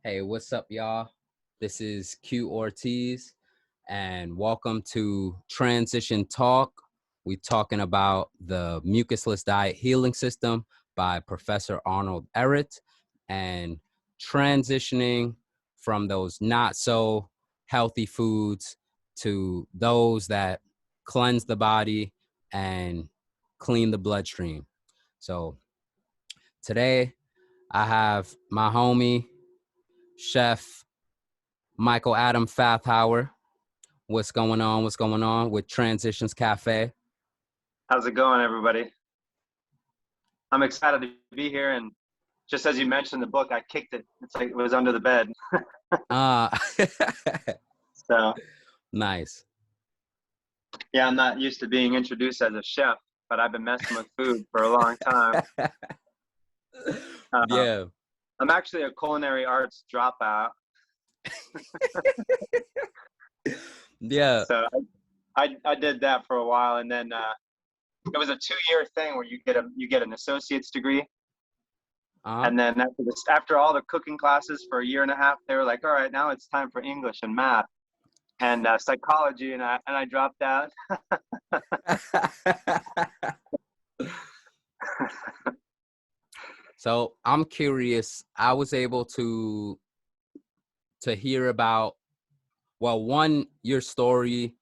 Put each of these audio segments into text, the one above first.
Hey, what's up, y'all? This is Q Ortiz, and welcome to Transition Talk. We're talking about the Mucusless Diet Healing System by Professor Arnold Ehret, and transitioning from those not so healthy foods to those that cleanse the body and clean the bloodstream. So today I have my homie, Chef Michael Adam Fathauer. What's going on? What's going on with Transitions Cafe? How's it going, everybody? I'm excited to be here, and just as you mentioned the book, I kicked it. It's like it was under the bed. So Nice. yeah, I'm not used to being introduced as a chef, but I've been messing with food for a long time. Yeah. I'm actually a culinary arts dropout. Yeah. So I did that for a while, and then it was a 2-year thing where you get an associate's degree. And then after all the cooking classes for a year and a half, they were like, all right, now it's time for English and math and psychology, and I dropped out. So I'm curious. I was able to hear about, well, one, your story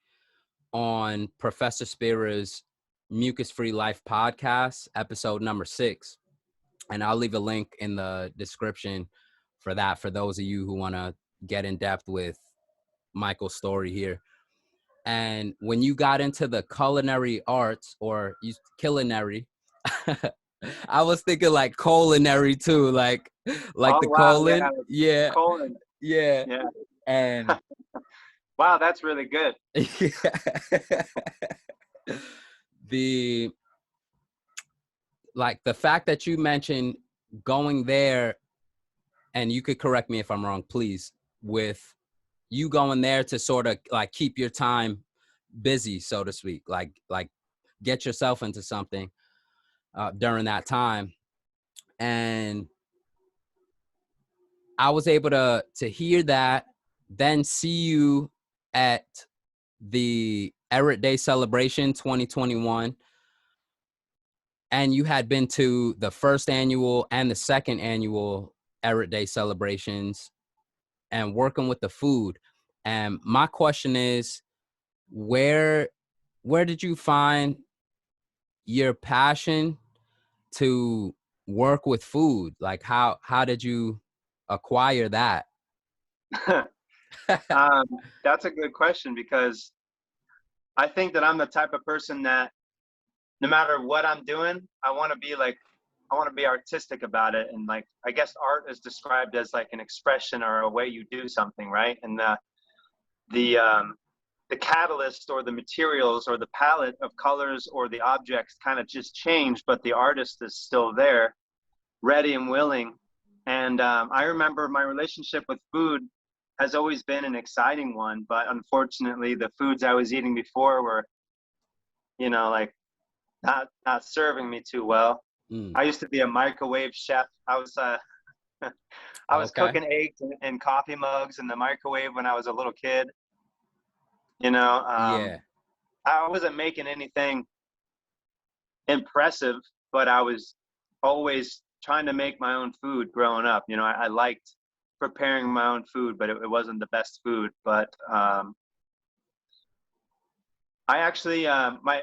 on Professor Spira's Mucus Free Life podcast, episode number 6. And I'll leave a link in the description for that, for those of you who want to get in depth with Michael's story here. And when you got into the culinary arts, or culinary, I was thinking like culinary too, like Oh, the wow, colon. Yeah. colon. Yeah. Yeah. And Wow, that's really good. the fact that you mentioned going there, and you could correct me if I'm wrong, please, with you going there to sort of like keep your time busy, so to speak, like get yourself into something during that time. And I was able to hear that, then see you at the Ehret Day celebration 2021. And you had been to the first annual and the second annual Ehret Day celebrations and working with the food. And my question is, where did you find your passion to work with food? Like how did you acquire that? That's a good question, because I think that I'm the type of person that no matter what I'm doing, I want to be artistic about it. And like, I guess art is described as like an expression or a way you do something, right? And the catalyst or the materials or the palette of colors or the objects kind of just change, but the artist is still there, ready and willing. And I remember my relationship with food has always been an exciting one, but unfortunately the foods I was eating before were, like not serving me too well. I used to be a microwave chef. I was cooking eggs in coffee mugs in the microwave when I was a little kid. Yeah. I wasn't making anything impressive, but I was always trying to make my own food growing up. I liked preparing my own food, but it wasn't the best food. But I actually, my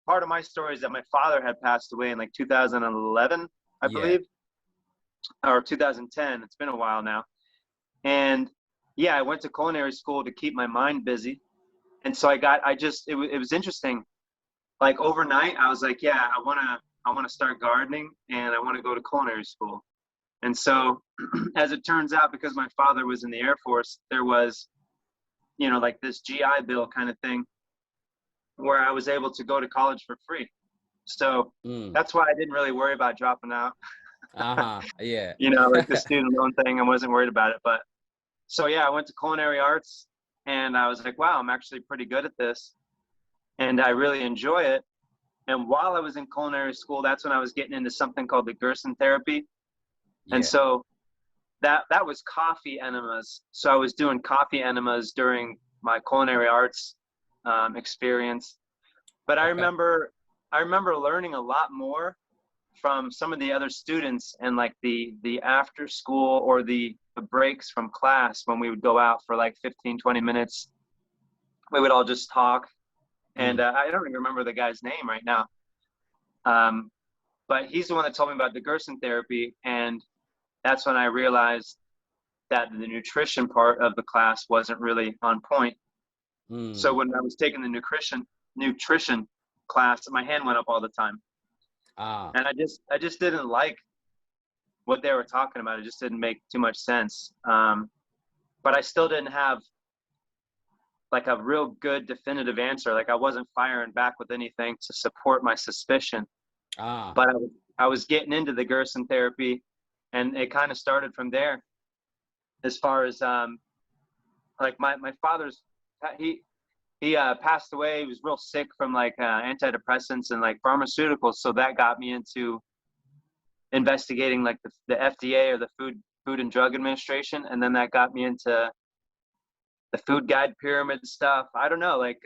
part of my story is that my father had passed away in like 2011, I believe, or 2010. It's been a while now. And yeah, I went to culinary school to keep my mind busy. And so it was interesting. Like overnight, I was like, yeah, I want to start gardening, and I want to go to culinary school. And so as it turns out, because my father was in the Air Force, there was, like this GI Bill kind of thing where I was able to go to college for free. So that's why I didn't really worry about dropping out. Yeah. Like the student loan thing, I wasn't worried about it. But so yeah, I went to culinary arts, and I was like, wow, I'm actually pretty good at this, and I really enjoy it. And while I was in culinary school, that's when I was getting into something called the Gerson therapy. And so that was coffee enemas. So I was doing coffee enemas during my culinary arts experience. But I Okay. remember learning a lot more from some of the other students, and like the after school or the breaks from class, when we would go out for like 15-20 minutes. We would all just talk. And Mm. I don't even remember the guy's name right now. Um, but he's the one that told me about the Gerson therapy. And that's when I realized that the nutrition part of the class wasn't really on point. So Mm. when I was taking the nutrition class, my hand went up all the time. Ah. And I just didn't like what they were talking about. It just didn't make too much sense. But I still didn't have like a real good definitive answer. Like I wasn't firing back with anything to support my suspicion. Ah. But I was getting into the Gerson therapy, and it kind of started from there. As far as like my father's, he passed away. He was real sick from like antidepressants and like pharmaceuticals. So that got me into investigating like the FDA, or the Food and Drug Administration, and then that got me into the food guide pyramid stuff. I don't know, like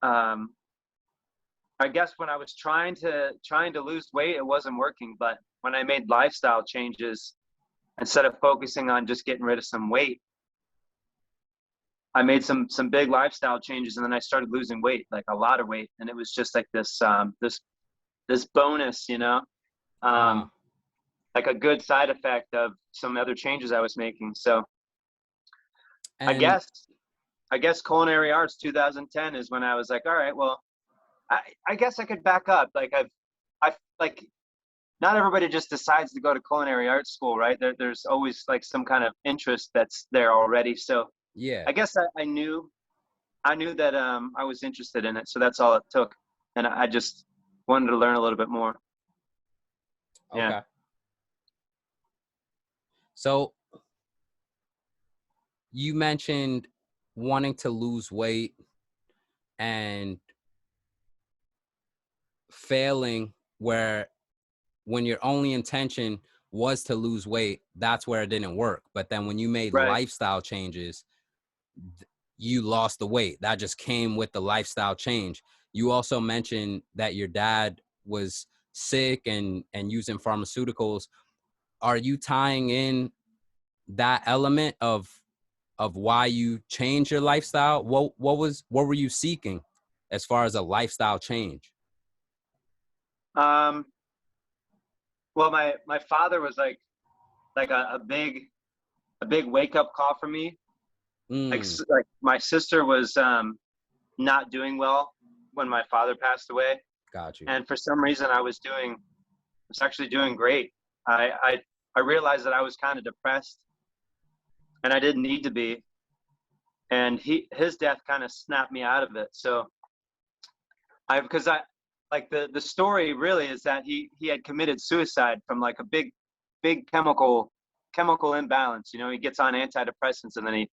um, I guess when I was trying to lose weight, it wasn't working. But when I made lifestyle changes, instead of focusing on just getting rid of some weight, I made some big lifestyle changes, and then I started losing weight, like a lot of weight, and it was just like this bonus, Ah. um, like a good side effect of some other changes I was making. So I And guess I guess culinary arts 2010 is when I was like, all right, well, I guess I could back up. Like I like, not everybody just decides to go to culinary arts school, right? There's always like some kind of interest that's there already. So yeah. I guess I knew that I was interested in it. So that's all it took, and I just wanted to learn a little bit more. Yeah. Okay. So you mentioned wanting to lose weight and failing, where when your only intention was to lose weight, that's where it didn't work. But then when you made Right. lifestyle changes, you lost the weight. That just came with the lifestyle change. You also mentioned that your dad was sick and using pharmaceuticals. Are you tying in that element of why you changed your lifestyle? What were you seeking as far as a lifestyle change? Um, well, my father was like a big wake up call for me. Mm, Like my sister was not doing well when my father passed away, got you. and for some reason I was actually doing great. I realized that I was kind of depressed, and I didn't need to be. And his death kind of snapped me out of it. So because I like the story really is that he had committed suicide from like a big chemical imbalance. He gets on antidepressants, and then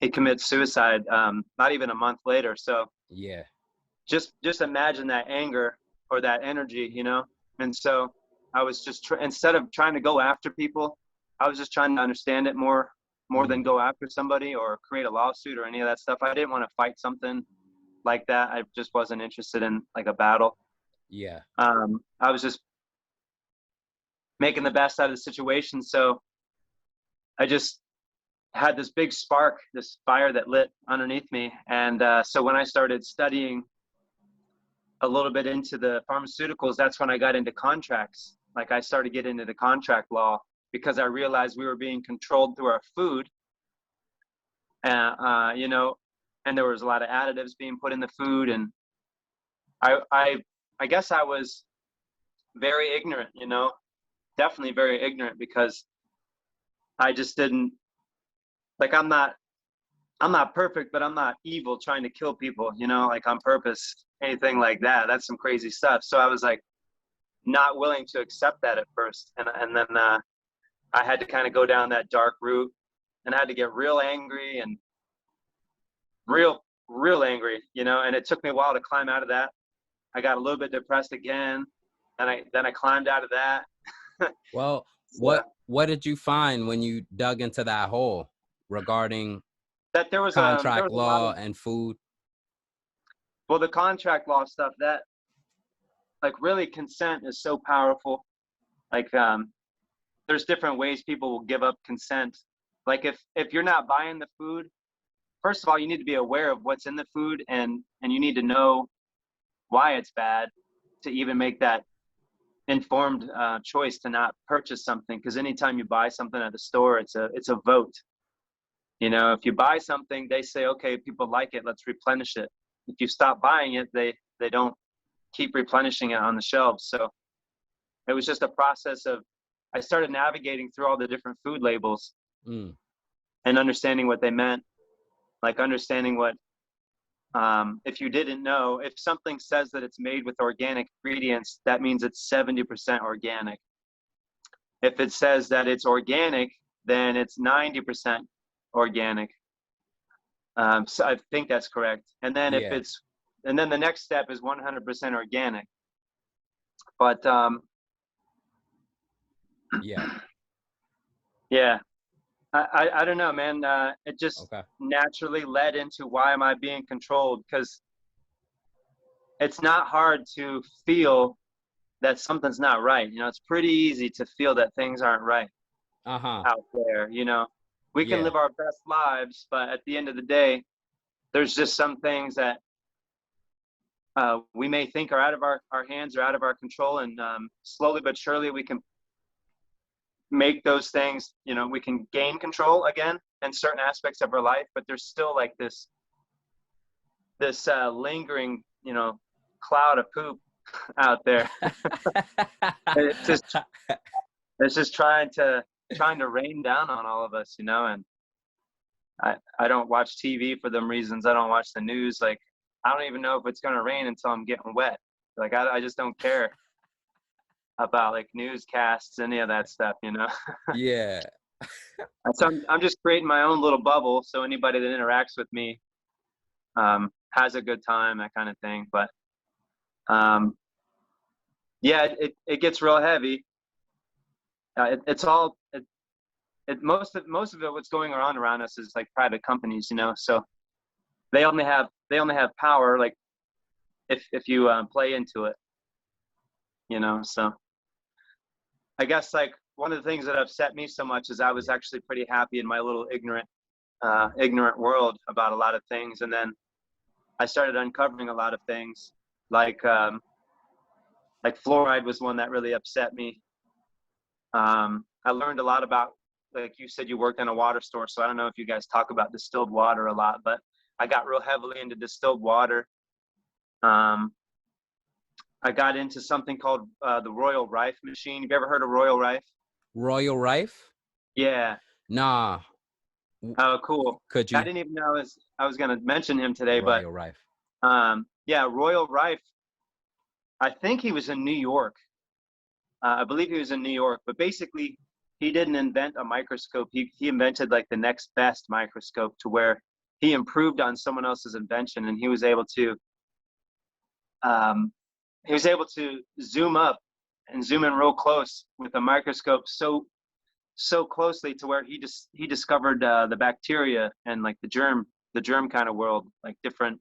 he commits suicide not even a month later. So Yeah. just imagine that anger or that energy. And so I was just instead of trying to go after people, I was just trying to understand it more than Mm, go after somebody or create a lawsuit or any of that stuff. I didn't want to fight something like that. I just wasn't interested in like a battle. yeah. I was just making the best out of the situation. So I just had this big spark, this fire that lit underneath me. And so when I started studying a little bit into the pharmaceuticals, that's when I got into contracts. Like I started getting into contract law because I realized we were being controlled through our food, and there was a lot of additives being put in the food. And I, I, I guess I was very ignorant, definitely very ignorant, because I just didn't like, I'm not perfect, but I'm not evil trying to kill people, like on purpose, anything like that. That's some crazy stuff. So I was like, not willing to accept that at first. And then I had to kind of go down that dark route, and I had to get real angry and real angry, and it took me a while to climb out of that. I got a little bit depressed again, and then I climbed out of that. Well, what did you find when you dug into that hole regarding that there was a contract lot law of, and food? well, the contract law stuff, that like really consent is so powerful. Like there's different ways people will give up consent. Like if you're not buying the food, first of all, you need to be aware of what's in the food, and you need to know why it's bad to even make that informed choice to not purchase something. Because anytime you buy something at the store, it's a vote. You know, if you buy something, they say, okay, people like it, let's replenish it. If you stop buying it, they don't keep replenishing it on the shelves. So it was just a process of, I started navigating through all the different food labels and understanding what they meant. Like understanding what, if you didn't know, if something says that it's made with organic ingredients, that means it's 70% organic. If it says that it's organic, then it's 90% organic. So I think that's correct. And then and then the next step is 100% organic. But yeah, I don't know, man. It just naturally led into, why am I being controlled? Because it's not hard to feel that something's not right. You know, it's pretty easy to feel that things aren't right out there. You know, we can live our best lives, but at the end of the day, there's just some things that we may think are out of our hands or out of our control. And slowly but surely, we can make those things, you know, we can gain control again in certain aspects of our life, but there's still like this lingering, you know, cloud of poop out there. it's just trying to rain down on all of us, you know. And I don't watch TV for them reasons. I don't watch the news. Like, I don't even know if it's going to rain until I'm getting wet. Like, I just don't care about like newscasts, any of that stuff, you know. So I'm just creating my own little bubble, so anybody that interacts with me has a good time, that kind of thing. But yeah, it gets real heavy. It's all most of it, what's going on around us is like private companies, you know. So they only have power like if you play into it, you know. So I guess like one of the things that upset me so much is I was actually pretty happy in my little ignorant world about a lot of things, and then I started uncovering a lot of things, like fluoride was one that really upset me. I learned a lot about, like you said, you worked in a water store, so I don't know if you guys talk about distilled water a lot, but I got real heavily into distilled water. I got into something called the Royal Rife machine. Have you ever heard of Royal Rife? Royal Rife? Yeah. Nah. Oh, cool. Could you? I didn't even know I was going to mention him today, Royal Rife. Yeah, Royal Rife. I think he was in New York. I believe he was in New York, but basically he didn't invent a microscope. He invented like the next best microscope, to where he improved on someone else's invention, and he was able to zoom up and zoom in real close with a microscope so closely to where he discovered the bacteria and like the germ kind of world, like different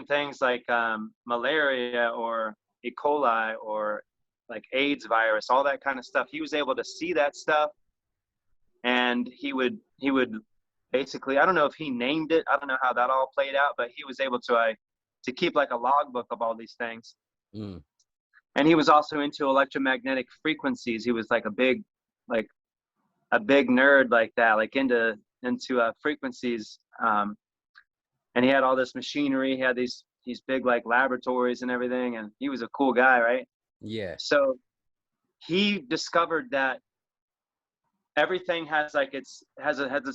things like malaria or E. coli or like AIDS virus, all that kind of stuff. He was able to see that stuff, and he would basically, I don't know if he named it, I don't know how that all played out, but he was able to keep like a logbook of all these things. And he was also into electromagnetic frequencies. He was like a big nerd like that, like into frequencies. And he had all this machinery. He had these big like laboratories and everything, and he was a cool guy, right? Yeah. So he discovered that everything has like its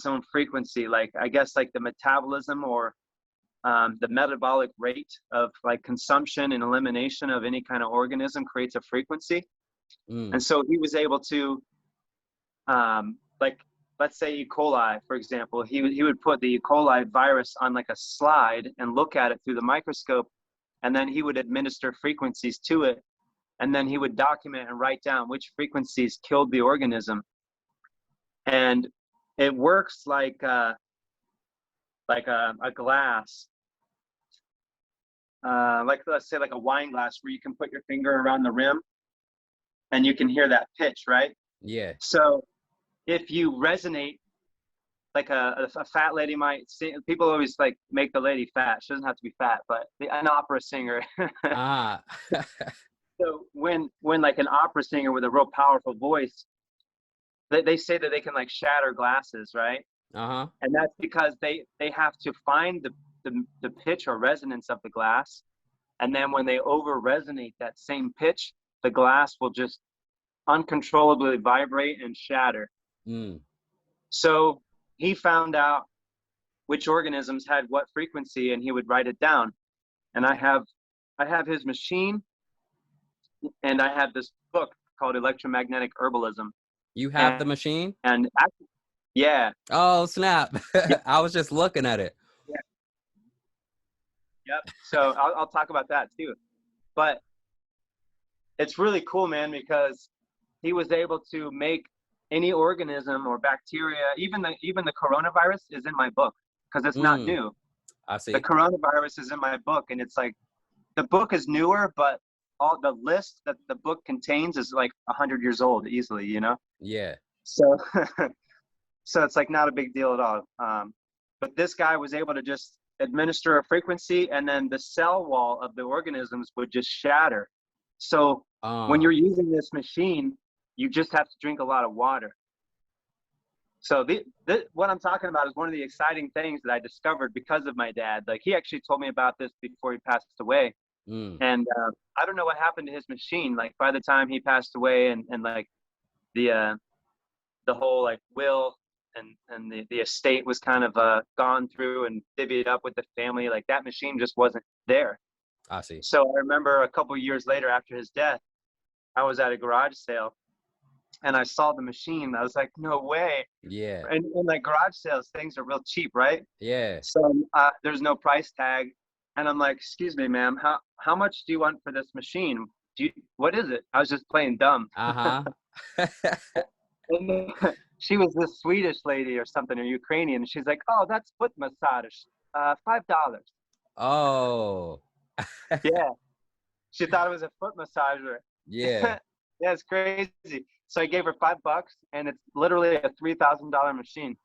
own frequency. Like, I guess like the metabolism or the metabolic rate of like consumption and elimination of any kind of organism creates a frequency. And so he was able to like, let's say E. coli, for example, he would put the E. coli virus on like a slide and look at it through the microscope, and then he would administer frequencies to it and then he would document and write down which frequencies killed the organism. And it works like a glass, like let's say like a wine glass, where you can put your finger around the rim and you can hear that pitch, right? Yeah. So if you resonate, like a fat lady might say, people always like make the lady fat. She doesn't have to be fat, but an opera singer. Ah. So when like an opera singer with a real powerful voice, they say that they can like shatter glasses, right? Uh-huh. And that's because they have to find the pitch or resonance of the glass, and then when they over resonate that same pitch, the glass will just uncontrollably vibrate and shatter. So he found out which organisms had what frequency, and he would write it down. And I have his machine, and I have this book called Electromagnetic Herbalism. You have the machine? And actually, yeah. Oh, snap. Yep. I was just looking at it. Yeah. Yep. So I'll talk about that too. But it's really cool, man, because he was able to make any organism or bacteria, even the coronavirus is in my book, because it's not new. I see. The coronavirus is in my book, and it's like, the book is newer, but all the list that the book contains is like 100 years old easily, you know? Yeah. So, so it's like not a big deal at all. But this guy was able to just administer a frequency, and then the cell wall of the organisms would just shatter. So when you're using this machine, you just have to drink a lot of water. So what I'm talking about is one of the exciting things that I discovered because of my dad. Like, he actually told me about this before he passed away. And I don't know what happened to his machine. Like, by the time he passed away, and like the whole like will and the estate was kind of gone through and divvied up with the family, like that machine just wasn't there. I see. So I remember a couple of years later, after his death, I was at a garage sale and I saw the machine. I was like, no way. Yeah. And in like garage sales, things are real cheap, right? Yeah. So there's no price tag. And I'm like, excuse me, ma'am, how much do you want for this machine? What is it? I was just playing dumb. Uh-huh. And she was this Swedish lady or something, or Ukrainian. And she's like, oh, that's foot massage, $5. Oh. Yeah. She thought it was a foot massager. Yeah. Yeah, it's crazy. So I gave her $5, and it's literally a $3,000 machine.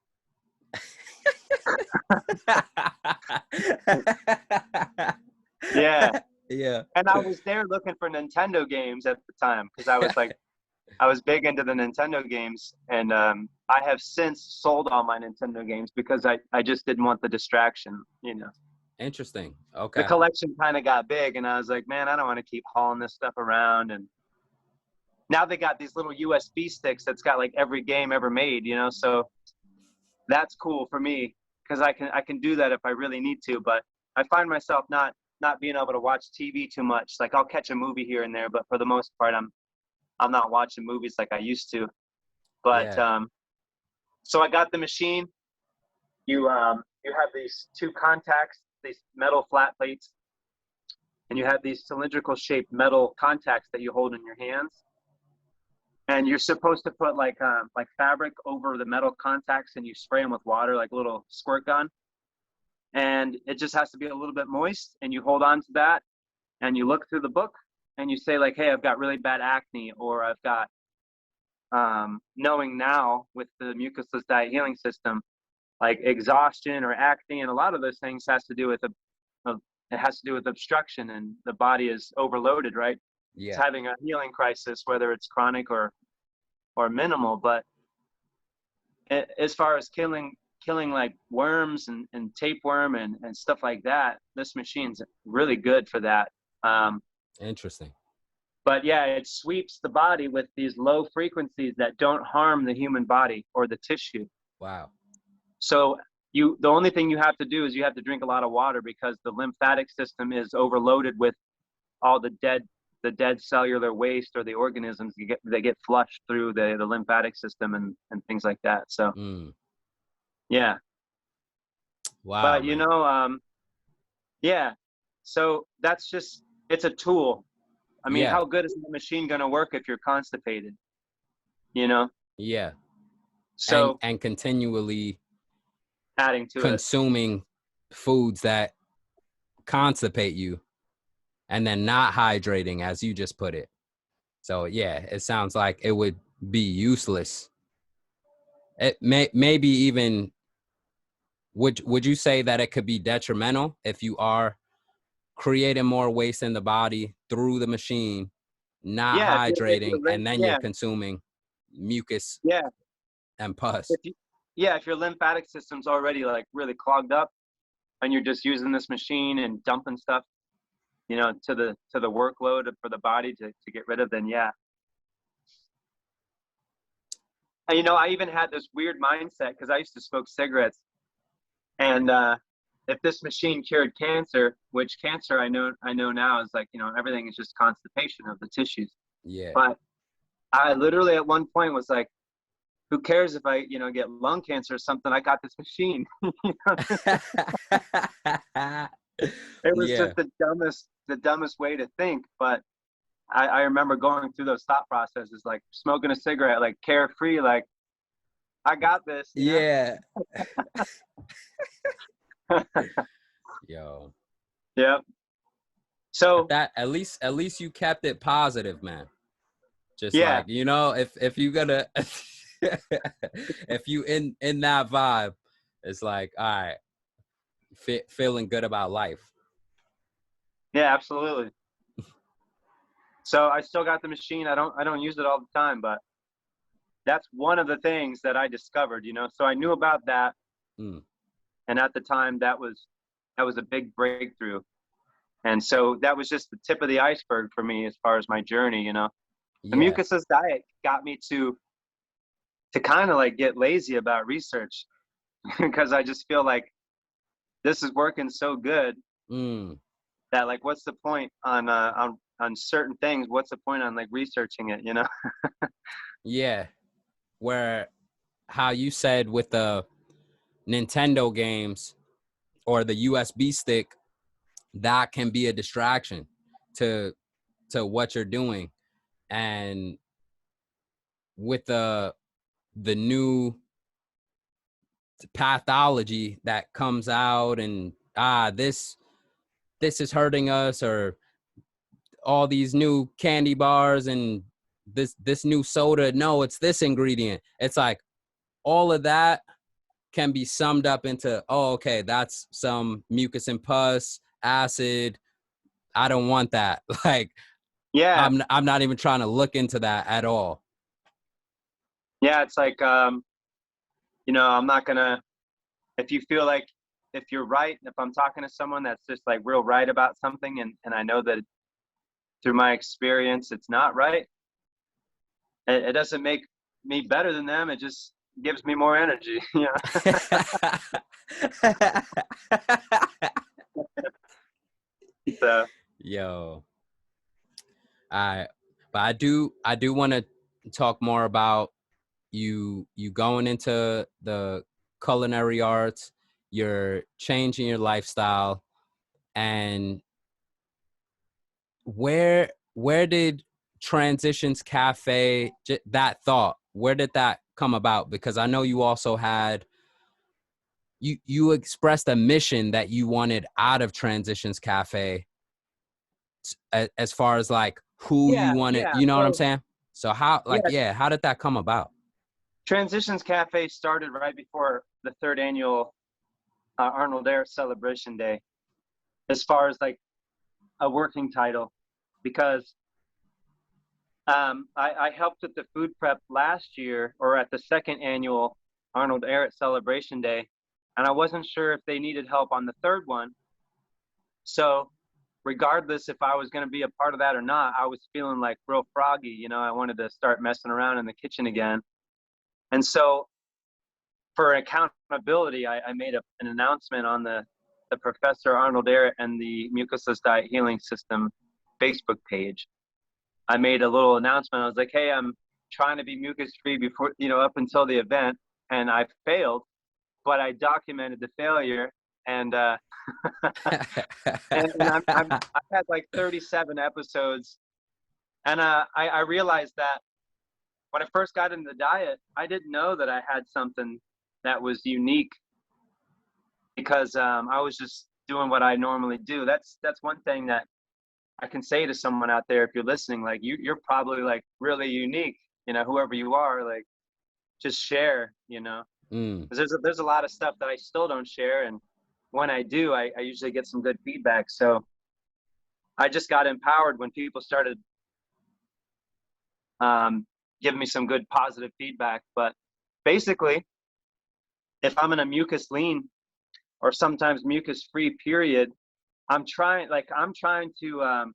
Yeah. Yeah. And I was there looking for Nintendo games at the time, because I was like, I was big into the Nintendo games, and I have since sold all my Nintendo games because I just didn't want the distraction, you know. Interesting. Okay. The collection kind of got big, and I was like, man, I don't want to keep hauling this stuff around. And now they got these little USB sticks that's got like every game ever made, you know. So that's cool for me, because I can do that if I really need to. But I find myself not being able to watch TV too much. Like, I'll catch a movie here and there, but for the most part, I'm not watching movies like I used to. But Yeah. so I got the machine. You have these two contacts, these metal flat plates, and you have these cylindrical shaped metal contacts that you hold in your hands. And you're supposed to put like fabric over the metal contacts, and you spray them with water, like a little squirt gun. And it just has to be a little bit moist, and you hold on to that, and you look through the book, and you say like, hey, I've got really bad acne, or I've got, knowing now with the Mucusless Diet Healing System, like exhaustion or acne, and a lot of those things has to do with it has to do with obstruction, and the body is overloaded, right? Yeah. It's having a healing crisis, whether it's chronic or minimal. But as far as killing like worms and tapeworm and stuff like that, this machine's really good for that. Interesting. But yeah, it sweeps the body with these low frequencies that don't harm the human body or the tissue. Wow. So the only thing you have to do is you have to drink a lot of water, because the lymphatic system is overloaded with all the dead cellular waste, or the organisms that get flushed through the lymphatic system and things like that. So yeah. Wow. But you know, yeah. So that's just, it's a tool. I mean, how good is the machine going to work if you're constipated? You know? Yeah. So and continually adding to it. consuming foods that constipate you and then not hydrating, as you just put it. So yeah, it sounds like it would be useless. It maybe even would you say that it could be detrimental if you are creating more waste in the body through the machine, not Yeah, hydrating, and then you're consuming mucus yeah. and pus? If your lymphatic system's already like really clogged up and you're just using this machine and dumping stuff, you know, to the workload for the body to get rid of, then yeah. And, you know, I even had this weird mindset because I used to smoke cigarettes, and if this machine cured cancer, which cancer I know now is like, you know, everything is just constipation of the tissues. Yeah. But I literally at one point was like, who cares if I, you know, get lung cancer or something? I got this machine. It was just the dumbest way to think. But I remember going through those thought processes, like smoking a cigarette, like carefree, like I got this. Yeah. Yo. Yep. So that at least you kept it positive, man. Just like, you know, if you gonna if you in that vibe, it's like, all right, feeling good about life. Yeah, absolutely. So I still got the machine. I don't use it all the time, but that's one of the things that I discovered, you know. So I knew about that. And at the time that was a big breakthrough. And so that was just the tip of the iceberg for me as far as my journey, you know. The mucusless diet got me to kind of like get lazy about research because I just feel like this is working so good that like, what's the point on certain things? What's the point on like researching it, you know? Yeah. Where how you said with the Nintendo games or the USB stick, that can be a distraction to what you're doing. And with the new pathology that comes out and this is hurting us, or all these new candy bars and this new soda, no, it's this ingredient. It's like all of that can be summed up into, oh, okay, that's some mucus and pus, acid. I don't want that. Like, Yeah. I'm not even trying to look into that at all. Yeah, it's like, you know, I'm not gonna, if you feel like, if you're right, if I'm talking to someone that's just like real right about something, and I know that through my experience it's not right, it doesn't make me better than them. It just gives me more energy. You know? So. Yo. But I do want to talk more about you going into the culinary arts, you're changing your lifestyle, and where did Transitions Cafe, that thought, where did that come about? Because I know you also had, you expressed a mission that you wanted out of Transitions Cafe, as far as like who you wanted, you know what I'm saying? So how, like, how did that come about? Transitions Cafe started right before the third annual Arnold Ehret Celebration Day, as far as like a working title, because I helped with the food prep last year, or at the second annual Arnold Ehret Celebration Day, and I wasn't sure if they needed help on the third one. So regardless if I was going to be a part of that or not, I was feeling like real froggy. You know, I wanted to start messing around in the kitchen again. And so for accountability, I made an announcement on the Professor Arnold Ehret and the Mucusless Diet Healing System Facebook page. I made a little announcement. I was like, hey, I'm trying to be mucus free before, you know, up until the event, and I failed, but I documented the failure. And and I've had like 37 episodes And I realized that when I first got into the diet, I didn't know that I had something that was unique, because I was just doing what I normally do. That's one thing that I can say to someone out there, if you're listening, like you're probably like really unique, whoever you are, like just share, Mm. because there's a lot of stuff that I still don't share. And when I do, I usually get some good feedback. So I just got empowered when people started giving me some good positive feedback. But basically, if I'm in a mucus lean or sometimes mucus free period, I'm trying to,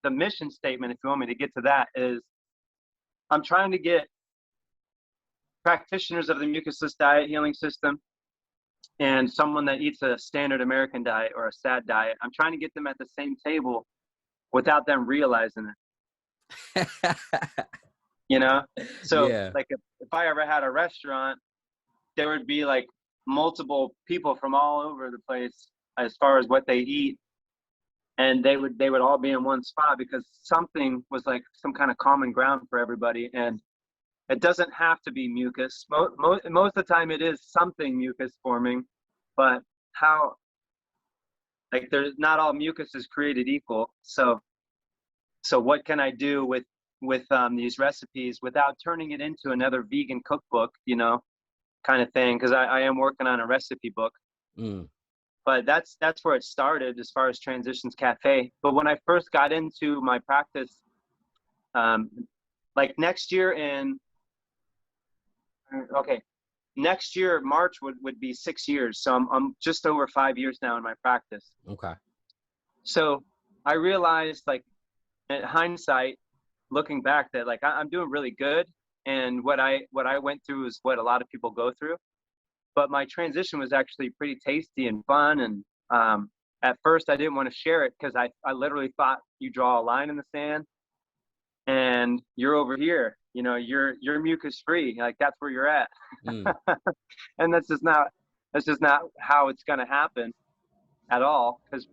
the mission statement, if you want me to get to that, is I'm trying to get practitioners of the mucusless diet healing system and someone that eats a standard American diet or a SAD diet. I'm trying to get them at the same table without them realizing it. So Yeah. like if I ever had a restaurant, there would be like multiple people from all over the place as far as what they eat, and they would all be in one spot because something was like some kind of common ground for everybody. And it doesn't have to be mucus. Most of the time it is something mucus forming, but how, like, there's not all mucus is created equal. So what can I do with these recipes without turning it into another vegan cookbook, kind of thing? Because I am working on a recipe book. Mm. But that's where it started as far as Transitions Cafe. But when I first got into my practice, like next year March would be 6 years. So I'm just over 5 years now in my practice. Okay. So I realized, like, in hindsight, looking back, that like I'm doing really good, and what I went through is what a lot of people go through. But my transition was actually pretty tasty and fun. And at first I didn't want to share it because I literally thought you draw a line in the sand and you're over here, you're mucus free, like that's where you're at. Mm. And that's just not how it's going to happen at all, because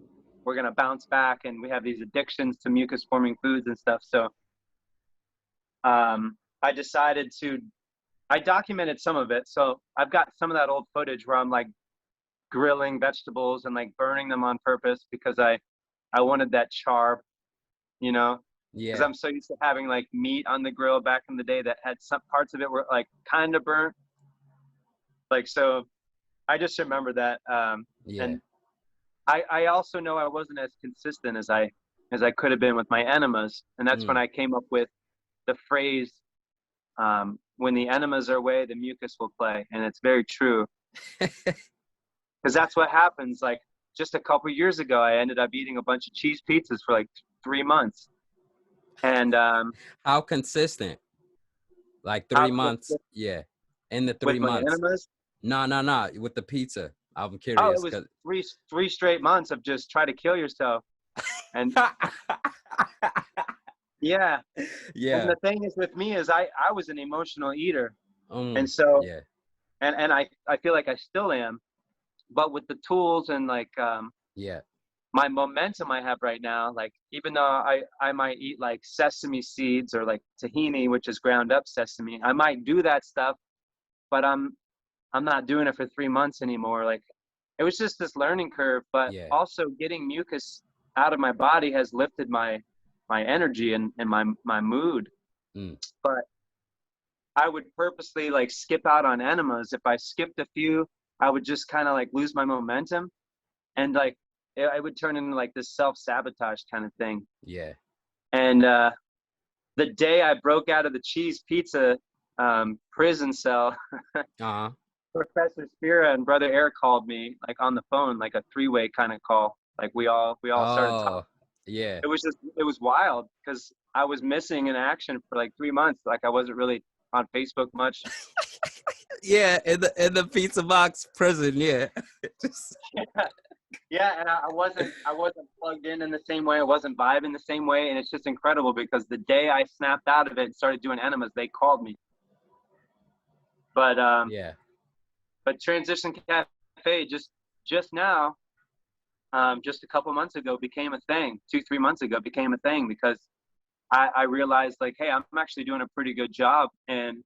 we're going to bounce back and we have these addictions to mucus forming foods and stuff. So I documented some of it. So I've got some of that old footage where I'm like grilling vegetables and like burning them on purpose because I wanted that char, because Yeah. I'm so used to having like meat on the grill back in the day that had some parts of it were like kind of burnt. Like, so I just remember that. Yeah. And I also know I wasn't as consistent as I could have been with my enemas. And that's when I came up with the phrase, when the enemas are away, the mucus will play. And it's very true. Because that's what happens. Like, just a couple years ago, I ended up eating a bunch of cheese pizzas for like 3 months. And How consistent? Like 3 months? Yeah. In the 3 with my months. enemas? No. With the pizza. I'm Oh, curious. it was three straight months of just try to kill yourself. And yeah. Yeah. And the thing is with me is I was an emotional eater. And so, yeah. and I feel like I still am, but with the tools and like, Yeah. my momentum I have right now, like, even though I might eat like sesame seeds or like tahini, which is ground up sesame, I might do that stuff, but I'm not doing it for 3 months anymore. Like, it was just this learning curve, but Yeah. also getting mucus out of my body has lifted my energy and my mood. But I would purposely like skip out on enemas. If I skipped a few, I would just kind of like lose my momentum, and like it would turn into like this self-sabotage kind of thing. Yeah. And the day I broke out of the cheese pizza prison cell, Professor Spira and Brother Ehret called me like on the phone, like a 3-way kind of call. Like we all started talking. Yeah. It was wild because I was missing in action for like 3 months. Like, I wasn't really on Facebook much. Yeah, in the pizza box prison. Yeah. Yeah, and I wasn't plugged in the same way. I wasn't vibing the same way, and it's just incredible because the day I snapped out of it and started doing enemas, they called me. But yeah. But Transition Cafe just now, just a couple months ago, became a thing. 2-3 months ago became a thing because I realized like, hey, I'm actually doing a pretty good job. And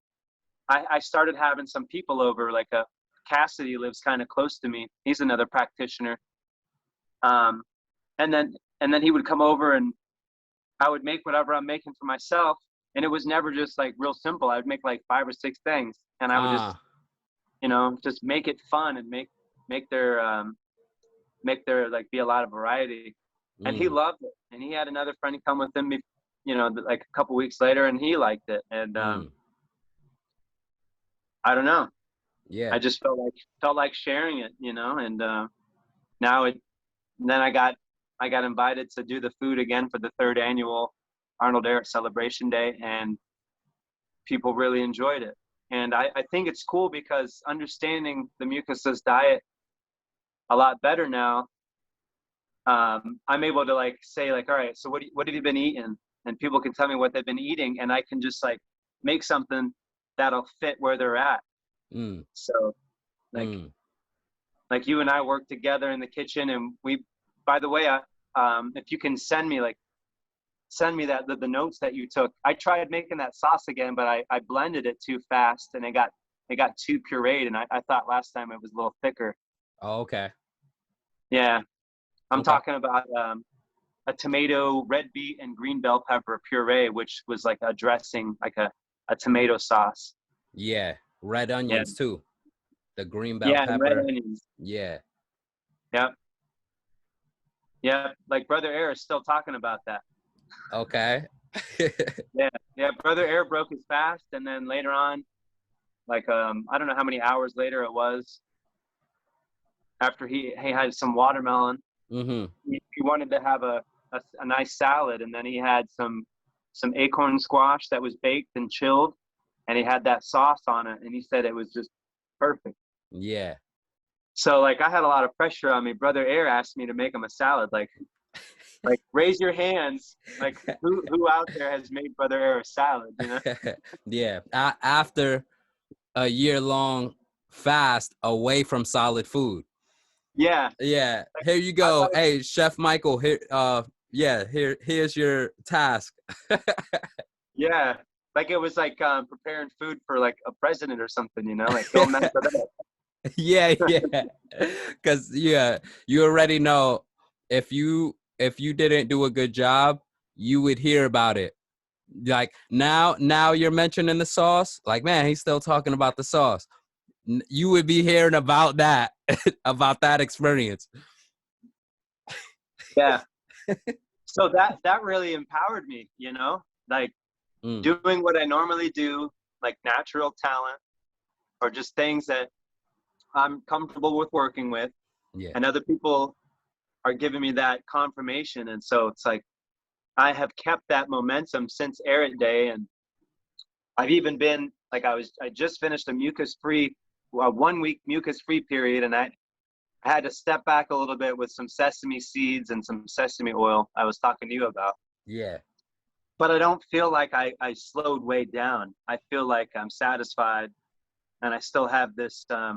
I started having some people over, like Cassidy lives kind of close to me. He's another practitioner. Um, and then he would come over and I would make whatever I'm making for myself. And it was never just like real simple. I would make like 5 or 6 things, and I would just, Ah. just make it fun and make there like be a lot of variety. And he Mm. loved it. And he had another friend come with him, like a couple weeks later, and he liked it. And Mm. I don't know. Yeah. I just felt like sharing it, and now then I got invited to do the food again for the 3rd annual Arnold Ehret Celebration Day, and people really enjoyed it. And I think it's cool because understanding the mucusless diet a lot better now, I'm able to like say like, all right, so what have you been eating? And people can tell me what they've been eating, and I can just like make something that'll fit where they're at. Mm. So like Mm. like you and I work together in the kitchen, and by the way, if you can send me that the notes that you took. I tried making that sauce again, but I blended it too fast, and it got too pureed, and I thought last time it was a little thicker. Oh, okay. Yeah, I'm Okay. talking about a tomato, red beet, and green bell pepper puree, which was like a dressing, like a tomato sauce. Yeah. Red Yeah, onions too. The green bell yeah, and red pepper. onions. Yeah. Yep, yep. Like Brother Air is still talking about that. Okay. Yeah, yeah. Brother Air broke his fast, and then later on, like I don't know how many hours later it was, after he had some watermelon, Mm-hmm. he wanted to have a nice salad, and then he had some acorn squash that was baked and chilled, and he had that sauce on it, and he said it was just perfect. Yeah. So like I had a lot of pressure on me. Brother Air asked me to make him a salad. Like raise your hands. Like who out there has made Brother Air a salad? Yeah. After a year-long fast away from solid food. Yeah. Yeah. Like, Here you I go. thought it, Hey, Chef Michael. Here. Yeah. Here's your task. yeah. Like it was like preparing food for like a president or something. Like don't mess it up. Yeah. Yeah. Because yeah, you already know if you didn't do a good job, you would hear about it. Like now you're mentioning the sauce. Like, man, he's still talking about the sauce. You would be hearing about that, about that experience. Yeah. So that really empowered me, like Mm. doing what I normally do, like natural talent or just things that I'm comfortable with working with, Yeah. and other people are giving me that confirmation. And so it's like I have kept that momentum since Ehret Day, and I've even been like I just finished a mucus free 1 week mucus free period, and I had to step back a little bit with some sesame seeds and some sesame oil I was talking to you about. Yeah. But I don't feel like I slowed way down. I feel like I'm satisfied, and I still have this. I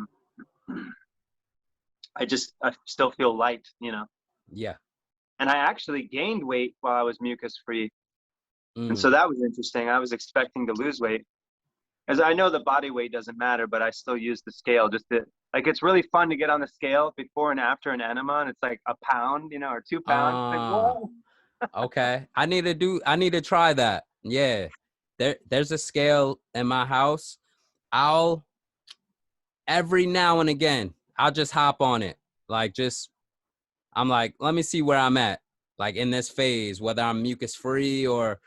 still feel light. Yeah. And I actually gained weight while I was mucus free, and so Mm. that was interesting. I was expecting to lose weight, as I know the body weight doesn't matter, but I still use the scale just to like. It's really fun to get on the scale before and after an enema, and it's like a pound, or 2 pounds. Like, Ah. whoa. Okay. I need to try that. Yeah. There's a scale in my house. I'll every now and again, I'll just hop on it. Like I'm like, let me see where I'm at. Like in this phase, whether I'm mucus free or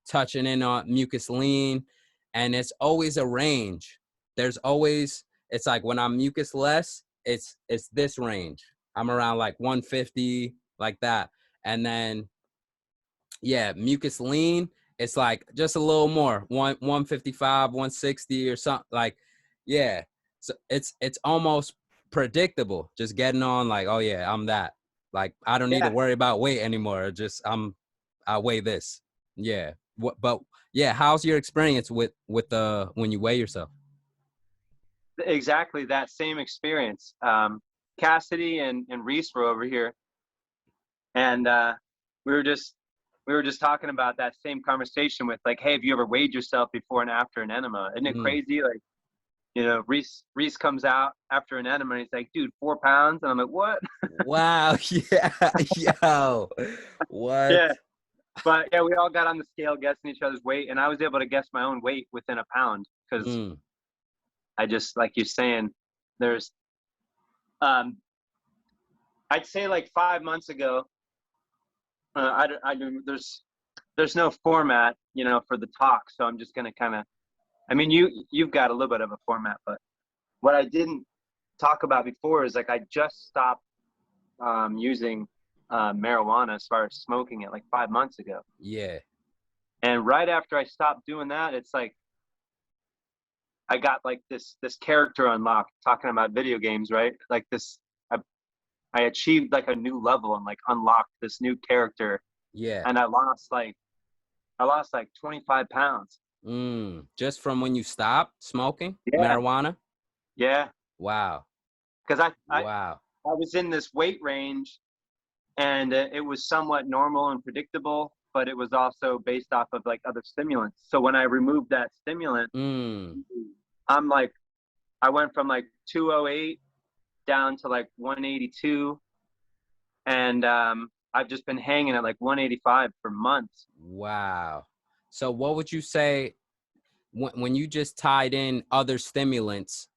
touching in on mucus lean. And it's always a range. There's always, it's like when I'm mucus less, it's this range. I'm around like 150, like that. And then yeah, mucus lean, it's like just a little more, 155, 160 or something. Like, yeah. So it's almost predictable. Just getting on like, oh yeah, I'm that. Like I don't need to Yeah, worry about weight anymore. Just I weigh this. Yeah. But yeah, how's your experience with the when you weigh yourself? exactly that same experience. Cassidy and Reese were over here, and we were we were just talking about that same conversation with like, hey, have you ever weighed yourself before and after an enema? Isn't it crazy? Like, you know, Reese comes out after an enema and he's like, dude, 4 pounds. And I'm like, what? Wow. Yeah. Yo. What? Yeah. But yeah, we all got on the scale guessing each other's weight. And I was able to guess my own weight within a pound because I just, like you're saying, there's, I'd say like 5 months ago, there's no format, you know, for the talk. So I'm just going to kind of, I mean, you've got a little bit of a format, but what I didn't talk about before is like, I just stopped using marijuana as far as smoking it like 5 months ago. Yeah. And right after I stopped doing that, it's like, I got like this character unlocked, talking about video games, right? Like this, I achieved like a new level and like unlocked this new character. Yeah. And I lost like 25 pounds. Just from when you stopped smoking Yeah. marijuana? Yeah. Wow. Because Wow. I was in this weight range and it was somewhat normal and predictable, but it was also based off of like other stimulants. So when I removed that stimulant, I'm like, I went from like 208 down to like 182. And I've just been hanging at like 185 for months. Wow. So what would you say when you just tied in other stimulants?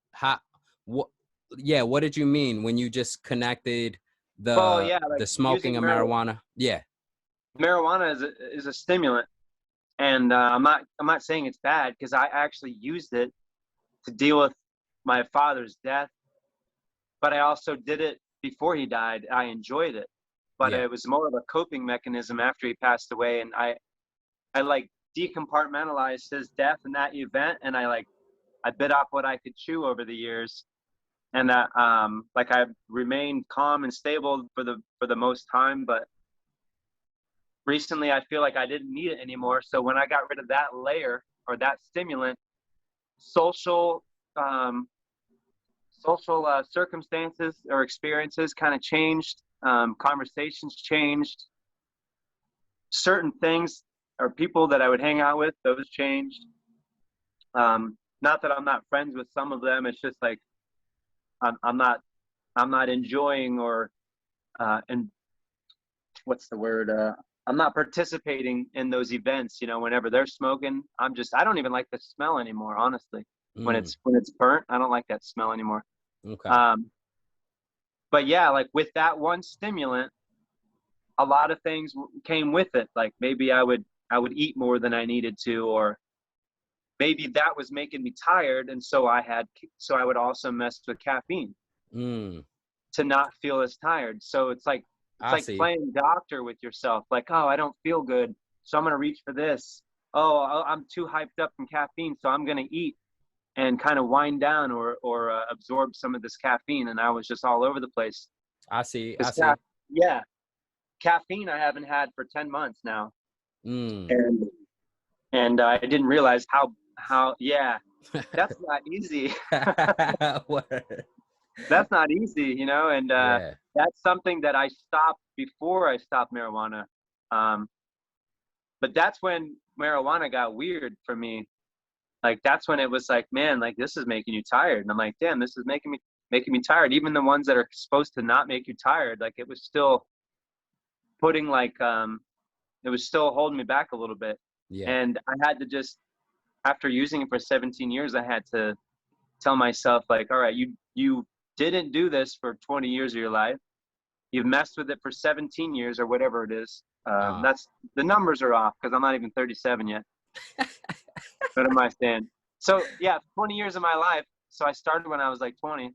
What did you mean when you just connected the smoking of marijuana? Yeah. Marijuana is a stimulant, and I'm not saying it's bad because I actually used it to deal with my father's death, but I also did it before he died. I enjoyed it, but it was more of a coping mechanism after he passed away, and I like decompartmentalized his death in that event, and I bit off what I could chew over the years, and that like I remained calm and stable for the most time, but recently I feel like I didn't need it anymore. So when I got rid of that layer or that stimulant, social circumstances or experiences kind of changed, conversations changed, certain things or people that I would hang out with, those changed. Not that I'm not friends with some of them, it's just like I'm not enjoying or and what's the word, I'm not participating in those events, you know, whenever they're smoking. I don't even like the smell anymore, honestly. When it's burnt, I don't like that smell anymore. Okay. But yeah, like with that one stimulant, a lot of things came with it. Like maybe I would eat more than I needed to, or maybe that was making me tired, and so I would also mess with caffeine to not feel as tired. So it's like playing doctor with yourself. Like, oh, I don't feel good, so I'm gonna reach for this. Oh, I'm too hyped up from caffeine, so I'm gonna eat and kind of wind down or absorb some of this caffeine. And I was just all over the place. I see. Yeah, caffeine I haven't had for 10 months now, and I didn't realize how that's not easy. That's not easy, you know. And that's something that I stopped before I stopped marijuana. But that's when marijuana got weird for me. Like that's when it was like, man, like this is making you tired. And I'm like, damn, this is making me tired. Even the ones that are supposed to not make you tired, like it was still putting like it was still holding me back a little bit. And I had to just, after using it for 17 years, I had to tell myself like, all right, you didn't do this for 20 years of your life. You've messed with it for 17 years or whatever it is. That's, the numbers are off because I'm not even 37 yet. What am I saying? So yeah, 20 years of my life. So I started when I was like 20,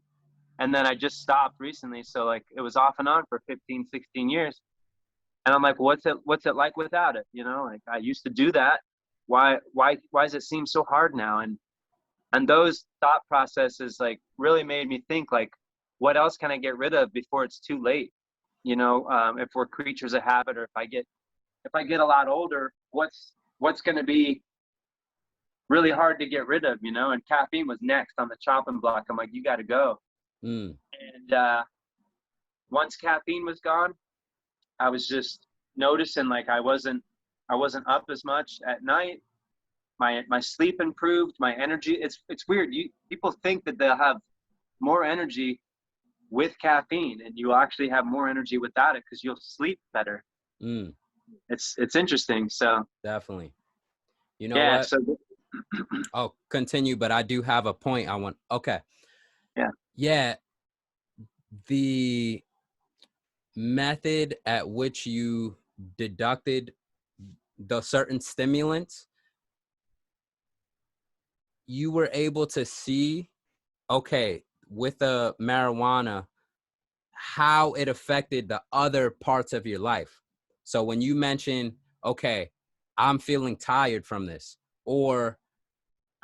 and then I just stopped recently. So like it was off and on for 15, 16 years. And I'm like, what's it like without it? You know, like I used to do that. Why does it seem so hard now? And those thought processes like really made me think like, what else can I get rid of before it's too late? You know, if we're creatures of habit, or if I get a lot older, what's going to be really hard to get rid of, you know? And caffeine was next on the chopping block. I'm like, you got to go. And once caffeine was gone, I was just noticing like I wasn't I wasn't up as much at night. My sleep improved, my energy. It's weird. People think that they'll have more energy with caffeine, and you'll actually have more energy without it because you'll sleep better. Mm, It's interesting. So definitely. You know yeah. what? So Oh, continue, but I do have a point I want. Okay. yeah. Yeah. The method at which you deducted the certain stimulants, you were able to see, okay, with the marijuana, how it affected the other parts of your life. So when you mention, okay, I'm feeling tired from this, or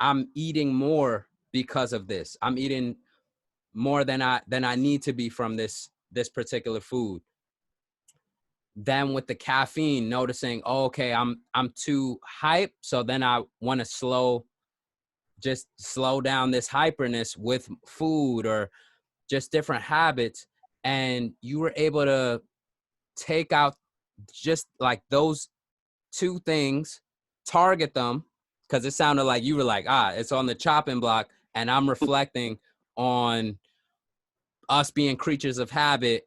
I'm eating more because of this, I'm eating more than I need to be from this particular food. Then with the caffeine, noticing, oh, okay, I'm too hype, so then I want to slow down this hyperness with food or just different habits. And you were able to take out just like those two things, target them, because it sounded like you were like, it's on the chopping block, and I'm reflecting on us being creatures of habit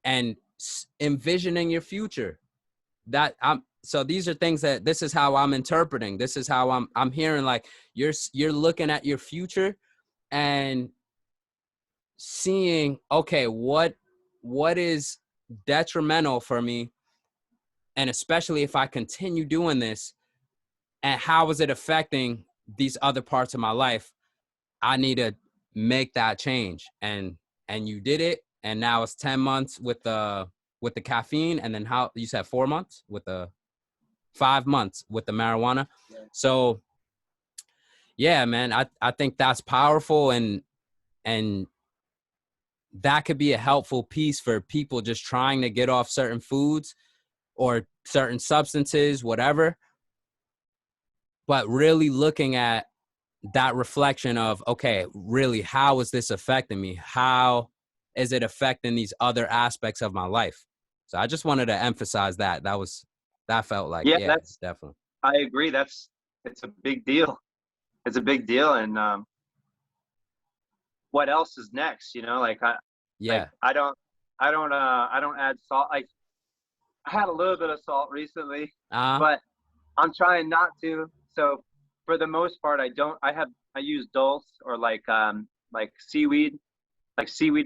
and envisioning your future. So these are things that, this is how I'm interpreting. This is how I'm hearing, like you're looking at your future and seeing, okay, what is detrimental for me, and especially if I continue doing this, and how is it affecting these other parts of my life? I need to make that change. And you did it, and now it's 10 months with the caffeine, and then how you said 4 months with the 5 months with the marijuana. So yeah, man, I think that's powerful, and that could be a helpful piece for people just trying to get off certain foods or certain substances, whatever, but really looking at that reflection of, okay, really, how is this affecting me? How is it affecting these other aspects of my life? So I just wanted to emphasize that. That felt like, Yeah, yeah, definitely. I agree. It's a big deal. It's a big deal. And what else is next? Yeah. I don't add salt. I had a little bit of salt recently, Uh, but I'm trying not to. So for the most part, I use dulse or like seaweed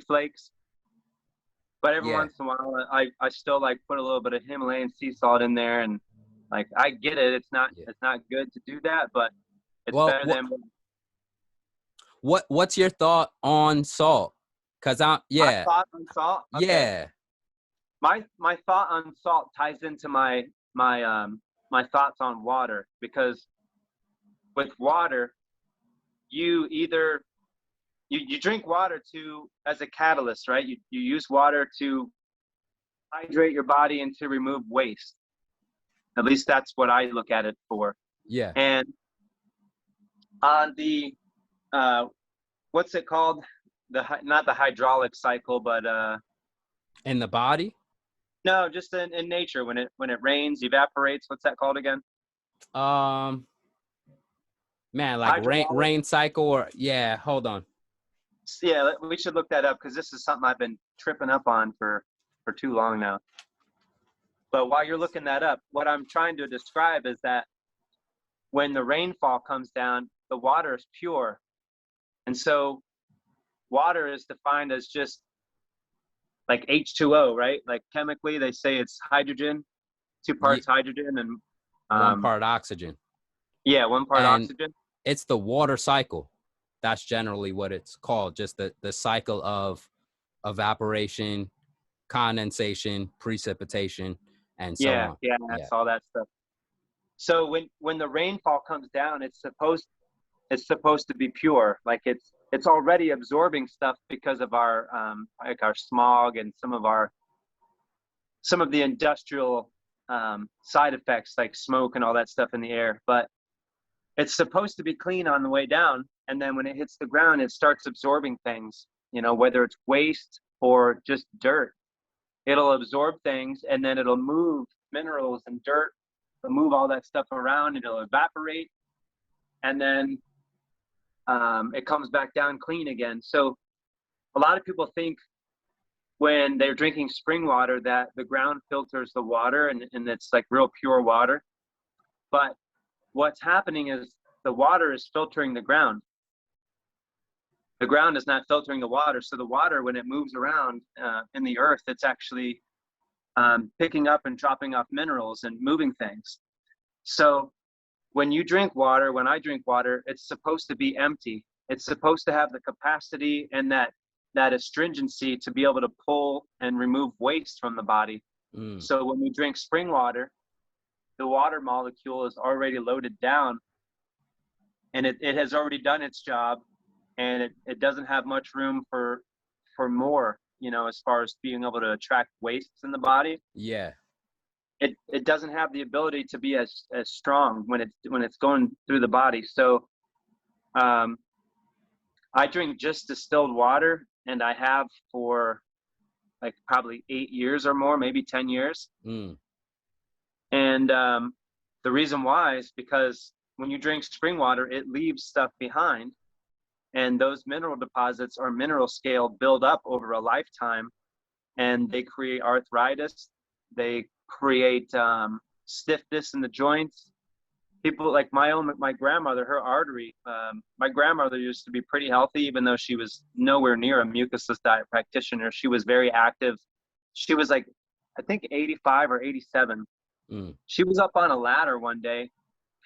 flakes. But every yeah. once in a while, I still like put a little bit of Himalayan sea salt in there, and like I get it. Yeah. It's not good to do that, but it's Well, better than what's your thought on salt? Cause my thought on salt. Okay, yeah, my thought on salt ties into my thoughts on water, because with water, you either you drink water to as a catalyst, right? You use water to hydrate your body and to remove waste. At least that's what I look at it for. yeah. And on the uh, what's it called? Not the hydraulic cycle, but In the body, no, just in nature when it rains, evaporates. What's that called again? um, man, like Hydraulic. rain cycle, or yeah. Hold on. Yeah, we should look that up because this is something I've been tripping up on for too long now. But while you're looking that up, what I'm trying to describe is that when the rainfall comes down, the water is pure. And so water is defined as just like H2O, right? Like chemically, they say it's hydrogen, two Ye- parts hydrogen, and One part oxygen, yeah, one part and oxygen. it's the water cycle. That's generally what it's called. Just the cycle of evaporation, condensation, precipitation, and so Yeah, on. yeah, Yeah. that's all that stuff. So when the rainfall comes down, it's supposed to be pure. Like it's already absorbing stuff because of our like our smog and some of the industrial side effects like smoke and all that stuff in the air. But it's supposed to be clean on the way down, and then when it hits the ground, it starts absorbing things. Whether it's waste or just dirt, it'll absorb things, and then it'll move minerals and dirt move all that stuff around, and it'll evaporate, and then it comes back down clean again. So a lot of people think when they're drinking spring water that the ground filters the water and it's like real pure water. But what's happening is the water is filtering the ground. The ground is not filtering the water. So the water, when it moves around in the earth, it's actually picking up and dropping off minerals and moving things. So when you drink water, when I drink water, it's supposed to be empty. It's supposed to have the capacity and that astringency to be able to pull and remove waste from the body. So when we drink spring water, the water molecule is already loaded down, and it has already done its job, and it doesn't have much room for more, you know, as far as being able to attract wastes in the body. Yeah. It doesn't have the ability to be as strong when it's going through the body. So I drink just distilled water, and I have for like probably 8 years or more, maybe 10 years. And the reason why is because when you drink spring water, it leaves stuff behind, and those mineral deposits or mineral scale build up over a lifetime, and they create arthritis. They create stiffness in the joints. People like my grandmother, her artery, my grandmother used to be pretty healthy, even though she was nowhere near a mucusless diet practitioner. She was very active. She was like, I think 85 or 87. She was up on a ladder one day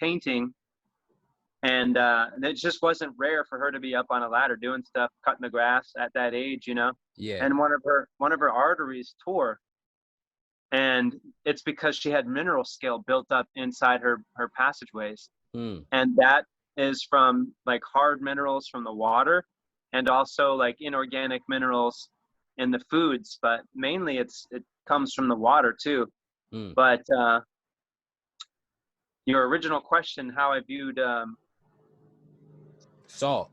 painting, and it just wasn't rare for her to be up on a ladder doing stuff, cutting the grass at that age, you know? Yeah. And one of her arteries tore. And it's because she had mineral scale built up inside her passageways. And that is from like hard minerals from the water, and also like inorganic minerals in the foods, but mainly it comes from the water too. But your original question, how I viewed salt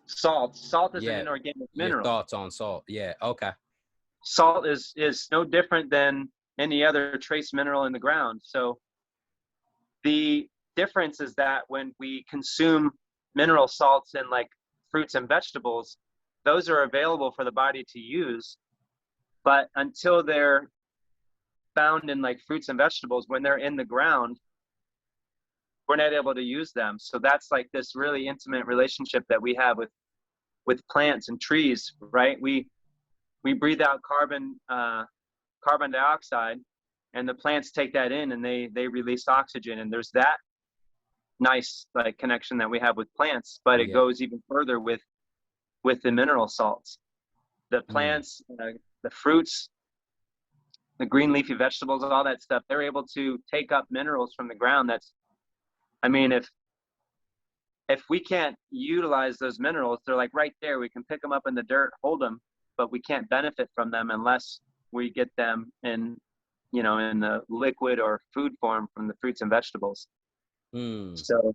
is an inorganic mineral. Your thoughts on salt? Yeah. Okay. Salt is no different than any other trace mineral in the ground. So the difference is that when we consume mineral salts in like fruits and vegetables, those are available for the body to use. But until they're found in like fruits and vegetables, when they're in the ground, we're not able to use them. So that's like this really intimate relationship that we have with plants and trees, right? We breathe out carbon dioxide, and the plants take that in, and they release oxygen. And there's that nice like connection that we have with plants, but it goes even further with the mineral salts. The plants, the fruits, the green leafy vegetables, all that stuff, they're able to take up minerals from the ground. I mean, if we can't utilize those minerals, they're like right there. We can pick them up in the dirt, hold them, but we can't benefit from them unless we get them in the liquid or food form from the fruits and vegetables. So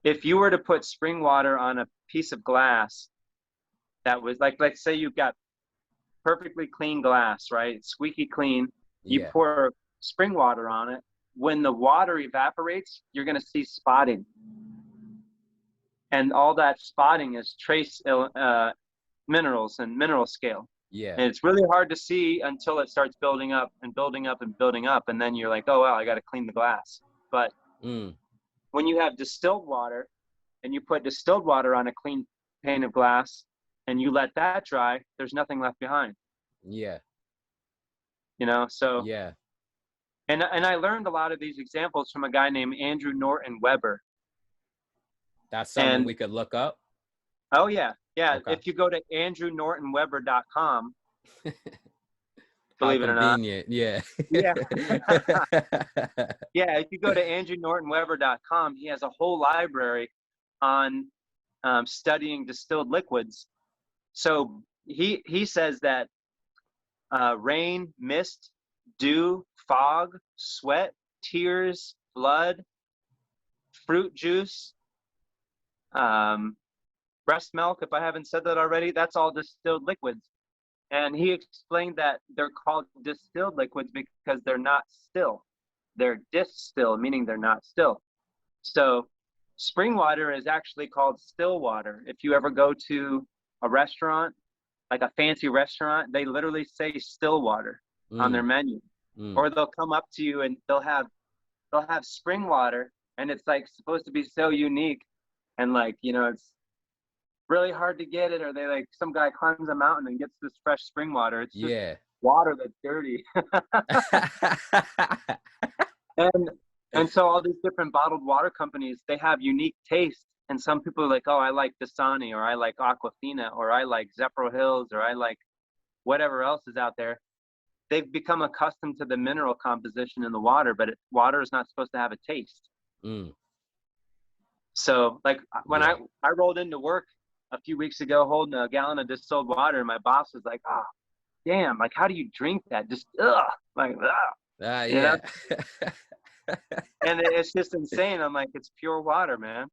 if you were to put spring water on a piece of glass that was like, let's say you've got perfectly clean glass, right? It's squeaky clean. You pour spring water on it. When the water evaporates, you're going to see spotting. And all that spotting is trace minerals and mineral scale. Yeah. And it's really hard to see until it starts building up and building up and building up. And then you're like, oh, wow, I got to clean the glass. But when you have distilled water and you put distilled water on a clean pane of glass and you let that dry, there's nothing left behind. Yeah. You know, so. Yeah. And I learned a lot of these examples from a guy named Andrew Norton Weber. That's something we could look up? Oh, yeah. Yeah. Okay. If you go to andrewnortonweber.com, believe it or not. Convenient. Yeah. Yeah. Yeah. If you go to andrewnortonweber.com, he has a whole library on studying distilled liquids. So he says that rain, mist, dew, fog, sweat, tears, blood, fruit juice, breast milk, if I haven't said that already, that's all distilled liquids. And he explained that they're called distilled liquids because they're not still. they're distilled, meaning they're not still. So spring water is actually called still water. If you ever go to a restaurant, like a fancy restaurant, they literally say still water on their menu. Or they'll come up to you and they'll have spring water, and it's like supposed to be so unique, and like, you know, it's really hard to get it, or they like some guy climbs a mountain and gets this fresh spring water. It's just water that's dirty. And so all these different bottled water companies, they have unique tastes. And some people are like, oh, I like Dasani, or I like Aquafina, or I like Zephyr Hills, or I like whatever else is out there. They've become accustomed to the mineral composition in the water, but water is not supposed to have a taste. So like when I rolled into work a few weeks ago holding a gallon of distilled water, and my boss was like, oh, damn, like, how do you drink that? Just, like, you know? And it's just insane. I'm like, it's pure water, man.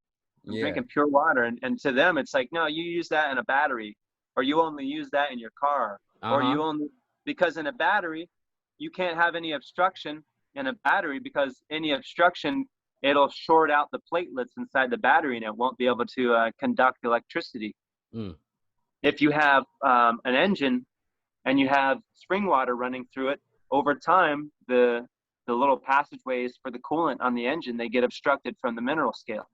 I'm drinking pure water. And to them, it's like, no, you use that in a battery, or you only use that in your car, or you only, because in a battery, you can't have any obstruction in a battery, because any obstruction, it'll short out the platelets inside the battery, and it won't be able to conduct electricity. If you have an engine and you have spring water running through it, over time, the little passageways for the coolant on the engine, they get obstructed from the mineral scale.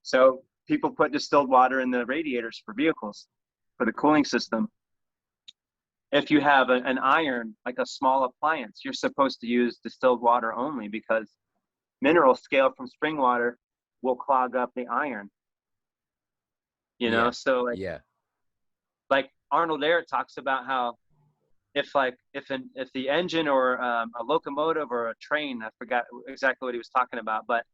So people put distilled water in the radiators for vehicles, for the cooling system. If you have an iron, like a small appliance, you're supposed to use distilled water only, because mineral scale from spring water will clog up the iron. You know, so like Arnold Ehret talks about how if the engine or a locomotive or a train, I forgot exactly what he was talking about, but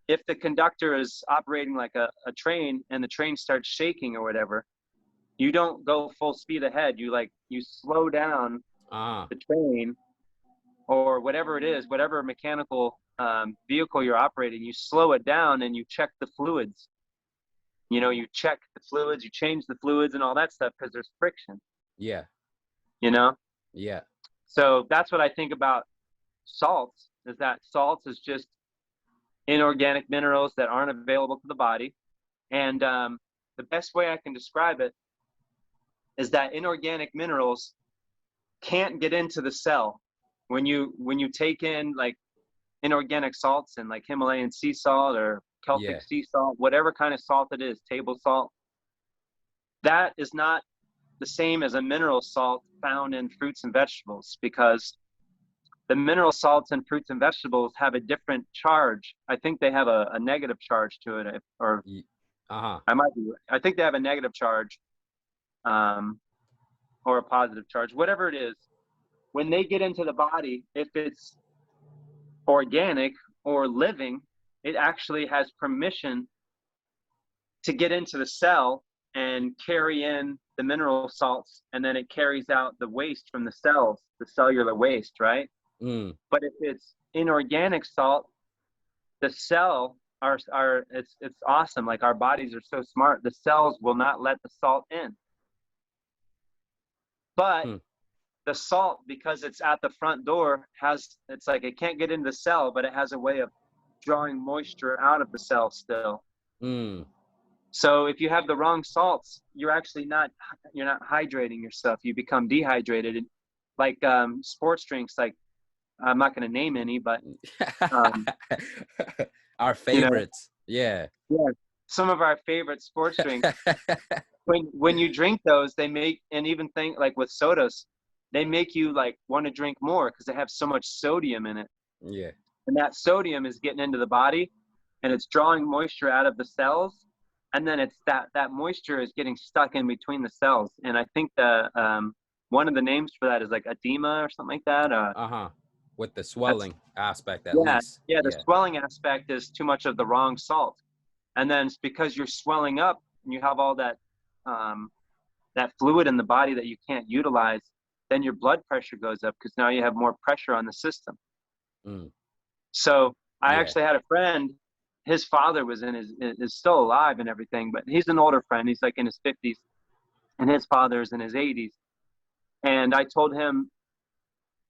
if the conductor is operating like a train and the train starts shaking or whatever, you don't go full speed ahead. You slow down the train, or whatever it is, whatever mechanical vehicle you're operating, you slow it down and you check the fluids. You know, you check the fluids, you change the fluids and all that stuff, because there's friction. You know? So that's what I think about salts, is that salts is just inorganic minerals that aren't available to the body. And the best way I can describe it is that inorganic minerals can't get into the cell. When you take in like inorganic salts, and like Himalayan sea salt or Celtic sea salt, whatever kind of salt it is, table salt, that is not the same as a mineral salt found in fruits and vegetables, because the mineral salts in fruits and vegetables have a different charge. I think they have a negative charge to it, or I might be. I think they have a negative charge, or a positive charge, whatever it is. When they get into the body, if it's organic or living, it actually has permission to get into the cell and carry in the mineral salts, and then it carries out the waste from the cells, the cellular waste, right? But if it's inorganic salt, the cell it's awesome. Like, our bodies are so smart. The cells will not let the salt in. But the salt, because it's at the front door, it's like it can't get into the cell, but it has a way of drawing moisture out of the cell still. So if you have the wrong salts, you're not hydrating yourself. You become dehydrated. And like sports drinks, like, I'm not going to name any, but our favorites. Yeah. Some of our favorite sports drinks. when you drink those, they make, and even think like with sodas, they make you like want to drink more, because they have so much sodium in it. And that sodium is getting into the body, and it's drawing moisture out of the cells, and then it's that moisture is getting stuck in between the cells. And I think one of the names for that is like edema or something like that. With the swelling aspect, at least. The swelling aspect is too much of the wrong salt. And then it's because you're swelling up and you have all that fluid in the body that you can't utilize, then your blood pressure goes up, because now you have more pressure on the system. So I actually had a friend, his father was is still alive and everything, but he's an older friend. He's like in his 50s, and his father's in his 80s. And I told him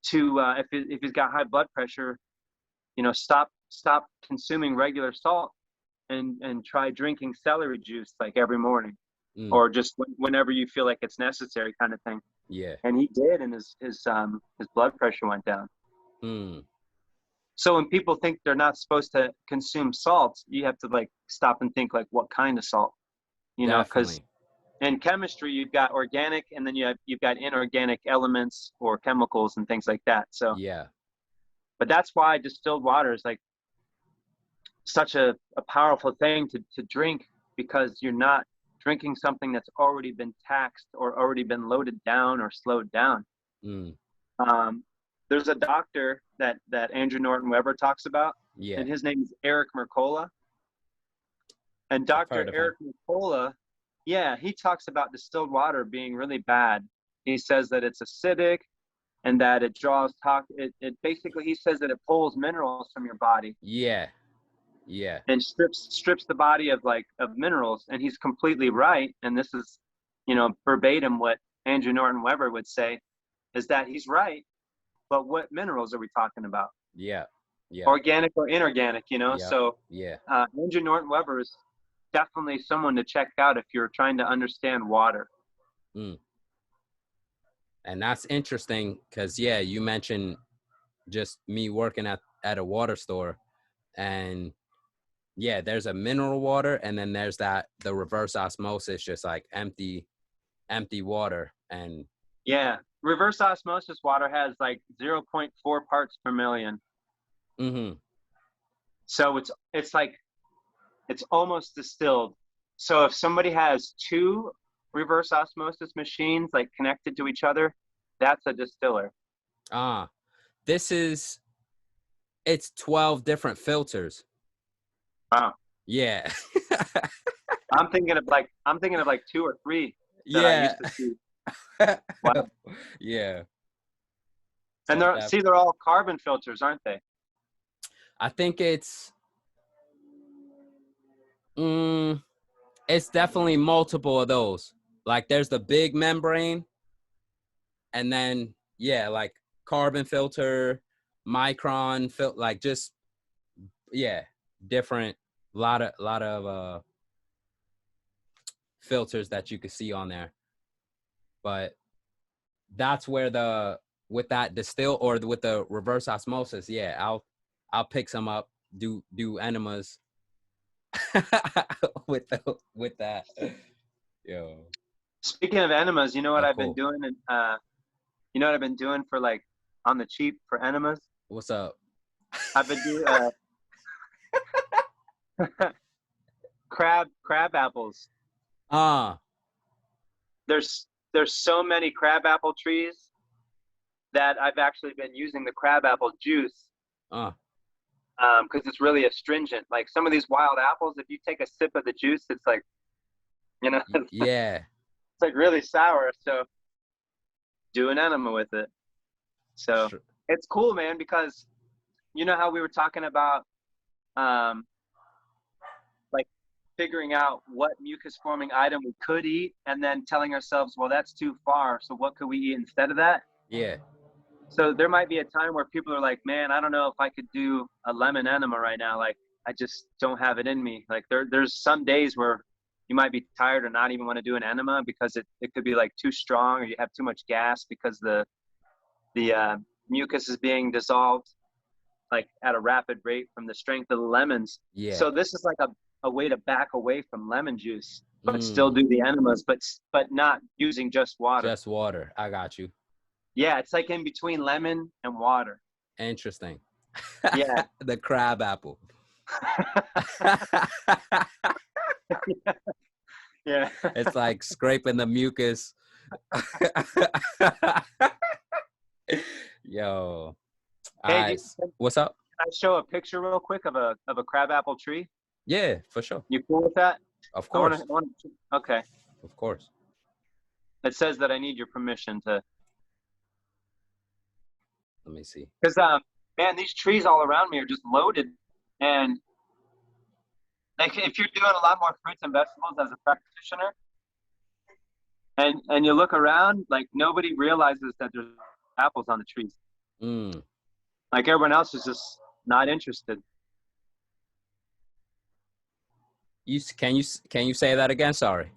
to, if he's got high blood pressure, stop consuming regular salt and try drinking celery juice like every morning, or just whenever you feel like it's necessary, kind of thing. Yeah. And he did, and his blood pressure went down. So when people think they're not supposed to consume salt, you have to like stop and think like, what kind of salt? Because in chemistry you've got organic, and then you've got inorganic elements or chemicals and things like that. So yeah. But that's why distilled water is like such a powerful thing to drink, because you're not drinking something that's already been taxed or already been loaded down or slowed down. There's a doctor that Andrew Norton Weber talks about, and his name is Ehret Mercola. And Dr. Ehret Mercola, he talks about distilled water being really bad. He says that it's acidic, and that it draws it basically, he says that it pulls minerals from your body. And strips the body of minerals. And he's completely right. And this is, verbatim what Andrew Norton Weber would say, is that he's right. But what minerals are we talking about? Organic or inorganic, So Andrew Norton Weber is definitely someone to check out if you're trying to understand water. And that's interesting because, you mentioned just me working at a water store, and there's a mineral water, and then there's the reverse osmosis, just like empty water. And reverse osmosis water has like 0.4 parts per million. So it's like, it's almost distilled. So if somebody has 2 reverse osmosis machines like connected to each other, that's a distiller. It's 12 different filters. Wow. Yeah. I'm thinking of like 2 or 3 that I used to see. Wow. Yeah. And they're all carbon filters, aren't they? I think it's definitely multiple of those. Like there's the big membrane, and then like carbon filter, micron filter, like just different lot of filters that you could see on there. But that's where with that distill or with the reverse osmosis, I'll pick some up, do enemas with that. Yo. Speaking of enemas, you know what I've been doing, and you know what I've been doing for like on the cheap for enemas? What's up? I've been doing crab apples. There's so many crab apple trees that I've actually been using the crab apple juice. Because it's really astringent. Like some of these wild apples, if you take a sip of the juice, it's like, it's like really sour. So do an enema with it. So it's cool, man, because you know how we were talking about like figuring out what mucus forming item we could eat, and then telling ourselves, well, that's too far, so what could we eat instead of that? So there might be a time where people are like, man, I don't know if I could do a lemon enema right now. Like, I just don't have it in me. Like there's some days where you might be tired or not even want to do an enema because it could be like too strong, or you have too much gas because the mucus is being dissolved like at a rapid rate from the strength of the lemons. So this is like a way to back away from lemon juice, but still do the enemas, but not using just water. Just water. I got you. Yeah, it's like in between lemon and water. Interesting. Yeah. The crab apple. Yeah. It's like scraping the mucus. Yo. Hey, what's up? Can I show a picture real quick of a crab apple tree? Yeah, for sure. You cool with that? Of course. Okay. Of course. It says that I need your permission to. Let me see. Because, man, these trees all around me are just loaded. And like, if you're doing a lot more fruits and vegetables as a practitioner, and you look around, like nobody realizes that there's apples on the trees. Like everyone else is just Not interested. Can you say that again? Sorry.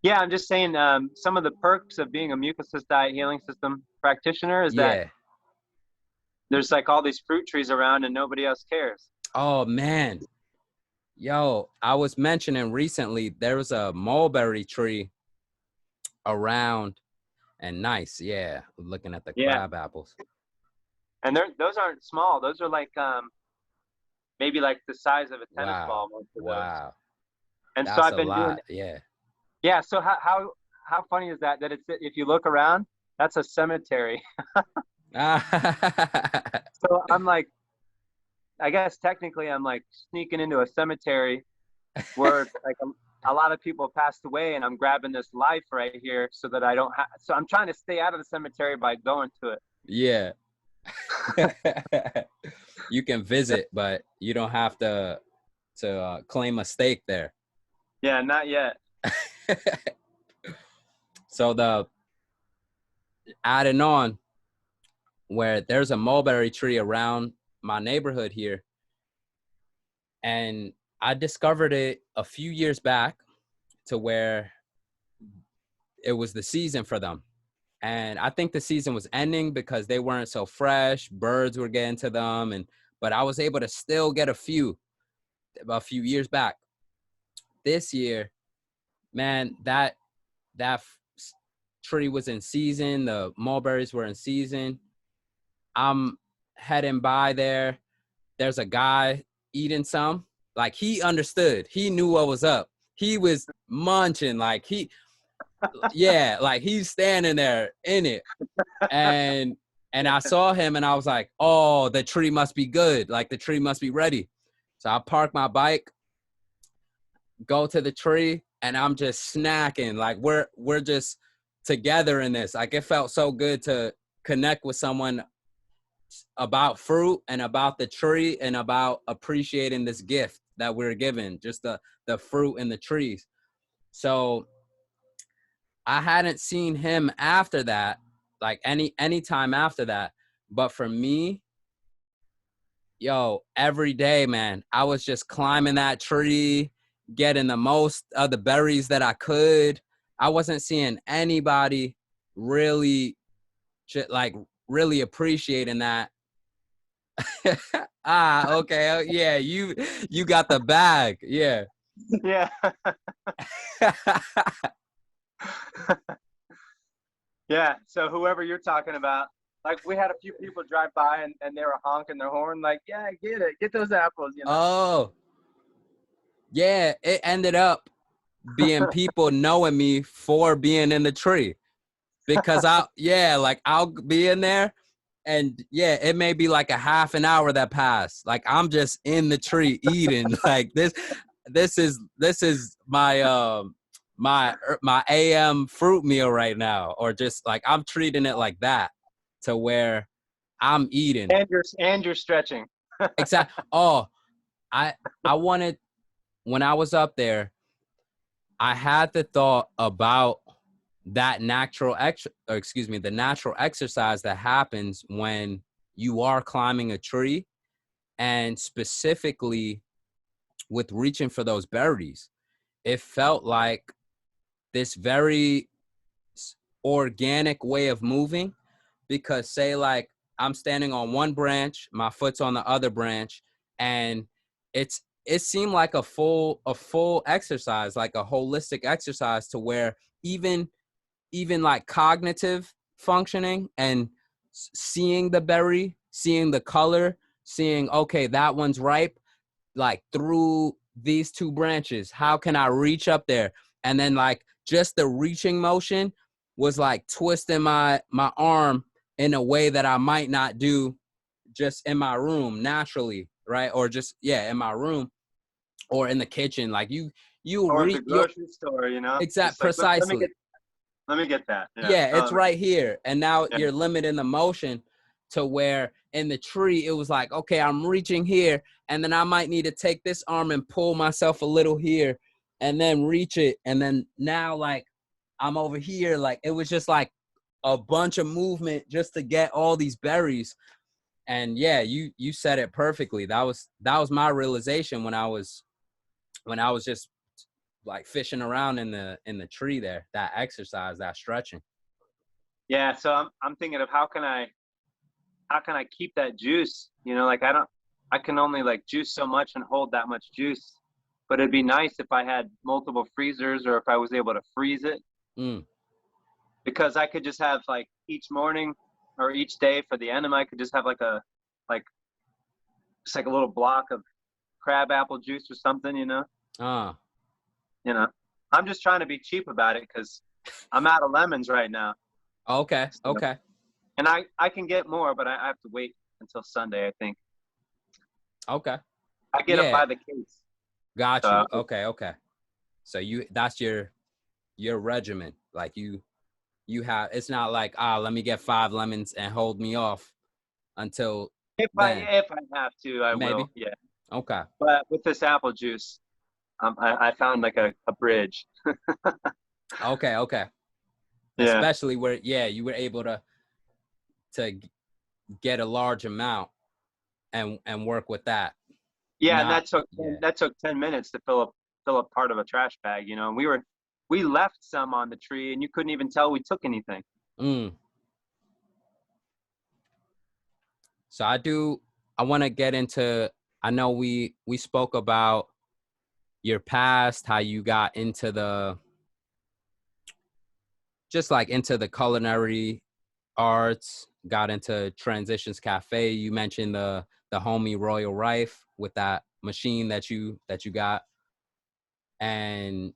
Yeah, I'm just saying some of the perks of being a Mucusless Diet Healing System practitioner is that Yeah. there's like all these fruit trees around and nobody else cares. Oh man. Yo, I was mentioning recently there was a mulberry tree around and nice. Yeah. Looking at the Yeah, crab apples. and those aren't small. Those are like maybe like the size of a tennis Wow. ball, most of those. Wow. And so That's I've a been doing. lot. Yeah. Yeah. So how funny is that? That it's, if you look around, that's a cemetery. So I'm like, I guess technically I'm like sneaking into a cemetery where like a lot of people passed away, and I'm grabbing this life right here so that I don't have. So I'm trying to stay out of the cemetery by going to it. Yeah. You can visit, but you don't have to claim a stake there. Yeah, not yet. So the adding on, where there's a mulberry tree around my neighborhood here, and I discovered it a few years back to where it was the season for them. And I think the season was ending because they weren't so fresh. Birds were getting to them, but I was able to still get a few years back. This year, man, that tree was in season. The mulberries were in season. I'm heading by there. There's a guy eating some. Like, he understood. He knew what was up. He was munching. Like, like he's standing there in it. And I saw him and I was like, oh, the tree must be good. Like, the tree must be ready. So I park my bike, go to the tree, and I'm just snacking. Like, we're just together in this. Like, it felt so good to connect with someone about fruit and about the tree and about appreciating this gift that we're given, just the fruit and the trees. So I hadn't seen him after that, like any time after that. But for me, yo, every day, man, I was just climbing that tree, getting the most of the berries that I could. I wasn't seeing anybody really really appreciating that. Okay. Yeah, you got the bag. Yeah. Yeah. Yeah. So whoever you're talking about, like we had a few people drive by and they were honking their horn, like, yeah, get it, get those apples, you know. Oh, yeah. It ended up being people knowing me for being in the tree, because I'll be in there, and yeah, it may be like a half an hour that passed. Like, I'm just in the tree eating. Like, this is my my AM fruit meal right now, or just like I'm treating it like that, to where I'm eating. And you're stretching. Exactly. Oh, I wanted, when I was up there, I had the thought about that the natural exercise that happens when you are climbing a tree, and specifically with reaching for those berries. It felt like this very organic way of moving, because say like I'm standing on one branch, my foot's on the other branch, and it seemed like a full exercise, like a holistic exercise, to where even like cognitive functioning and seeing the berry, seeing the color, seeing, okay, that one's ripe, like through these two branches, how can I reach up there? And then like just the reaching motion was like twisting my arm in a way that I might not do just in my room naturally, right? Or just, in my room or in the kitchen. Like you Or at reach the grocery store, you know. exact Just like, precisely. Let me get that. Yeah. Yeah, it's right here. And now Yeah. you're limiting the motion to where in the tree, it was like, okay, I'm reaching here, and then I might need to take this arm and pull myself a little here and then reach it. And then now, like, I'm over here. Like, it was just like a bunch of movement just to get all these berries. And yeah, you said it perfectly. That was my realization when I was just like fishing around in the tree there. That exercise, that stretching. Yeah. So I'm thinking of how can I keep that juice? You know, like I can only like juice so much and hold that much juice. But it'd be nice if I had multiple freezers, or if I was able to freeze it, because I could just have like each morning or each day for the enema, I could just have like just like a little block of crab apple juice or something, you know. You know, I'm just trying to be cheap about it because I'm out of lemons right now. Okay. So, Okay. and I can get more, but I have to wait until Sunday, I think. Okay. I get them by the case. Got you. Okay. Okay. So that's your regimen. Like you have, it's not like, let me get 5 lemons and hold me off until if then. I have to, I Maybe. will. Yeah. Okay. But with this apple juice, I found like a bridge. Okay. Okay. Yeah. Especially where, you were able to get a large amount and work with that. Yeah, and that took 10 minutes to fill up part of a trash bag, you know. And we left some on the tree, and you couldn't even tell we took anything. So I want to get into, I know we spoke about your past, how you got into into the culinary arts, got into Transitions Cafe. You mentioned the homie Royal Rife with that machine that you got, and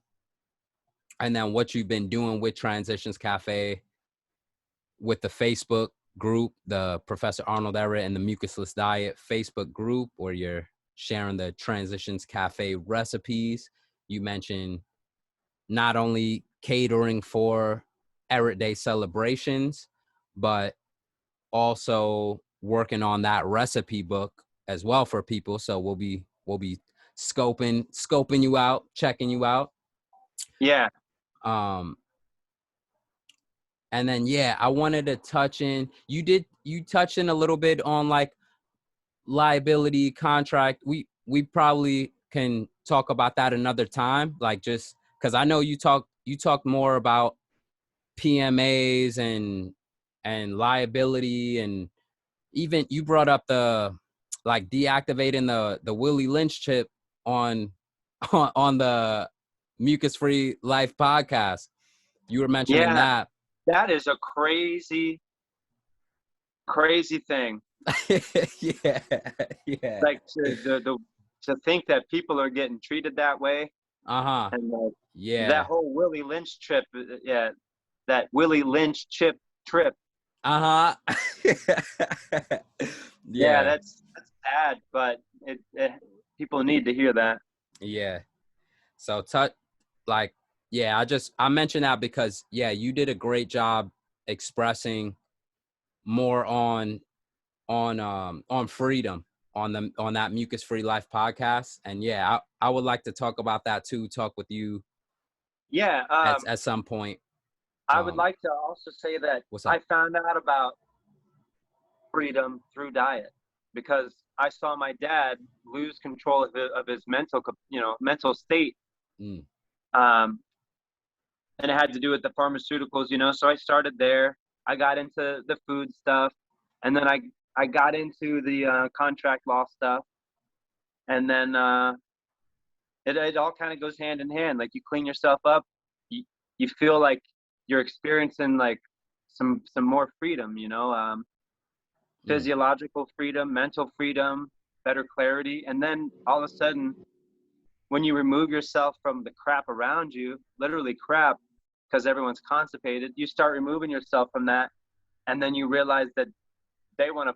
then what you've been doing with Transitions Cafe, with the Facebook group, the Professor Arnold Ehret and the Mucusless Diet Facebook group, where you're sharing the Transitions Cafe recipes. You mentioned not only catering for Ehret Day celebrations, but also working on that recipe book as well for people. So we'll be scoping you out, checking you out. Yeah. And then, I wanted to touch in, you touched in a little bit on like liability contract. We probably can talk about that another time, like, just because I know you talked more about PMAs and liability, and even you brought up the like deactivating the Willie Lynch chip on the Mucus Free Life podcast. You were mentioning that. That is a crazy thing. Yeah. Like to think that people are getting treated that way. And that whole Willie Lynch trip, that Willie Lynch chip trip. Yeah, that's sad, but people need to hear that. Yeah. So I mentioned that because you did a great job expressing more on freedom on that Mucus Free Life podcast, and I would like to talk about that too. Talk with you. At some point. I would like to also say that I found out about freedom through diet, because I saw my dad lose control of his mental state. And it had to do with the pharmaceuticals, you know. So I started there. I got into the food stuff, and then I got into the contract law stuff, and then it all kind of goes hand in hand. Like, you clean yourself up, you feel like you're experiencing like some more freedom, you know, physiological freedom, mental freedom, better clarity. And then all of a sudden, when you remove yourself from the crap around you, literally crap, because everyone's constipated, you start removing yourself from that, and then you realize that they want to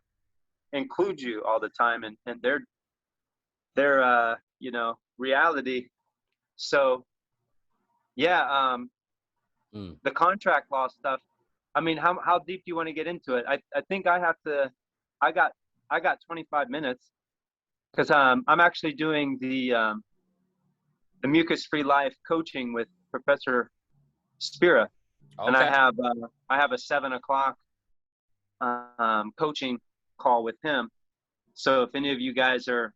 include you all the time and their reality. So the contract law stuff, I mean, how deep do you want to get into it? I think I got 25 minutes, because I'm actually doing the Mucus Free Life coaching with Professor Spira. And I have a 7:00 coaching call with him. So if any of you guys are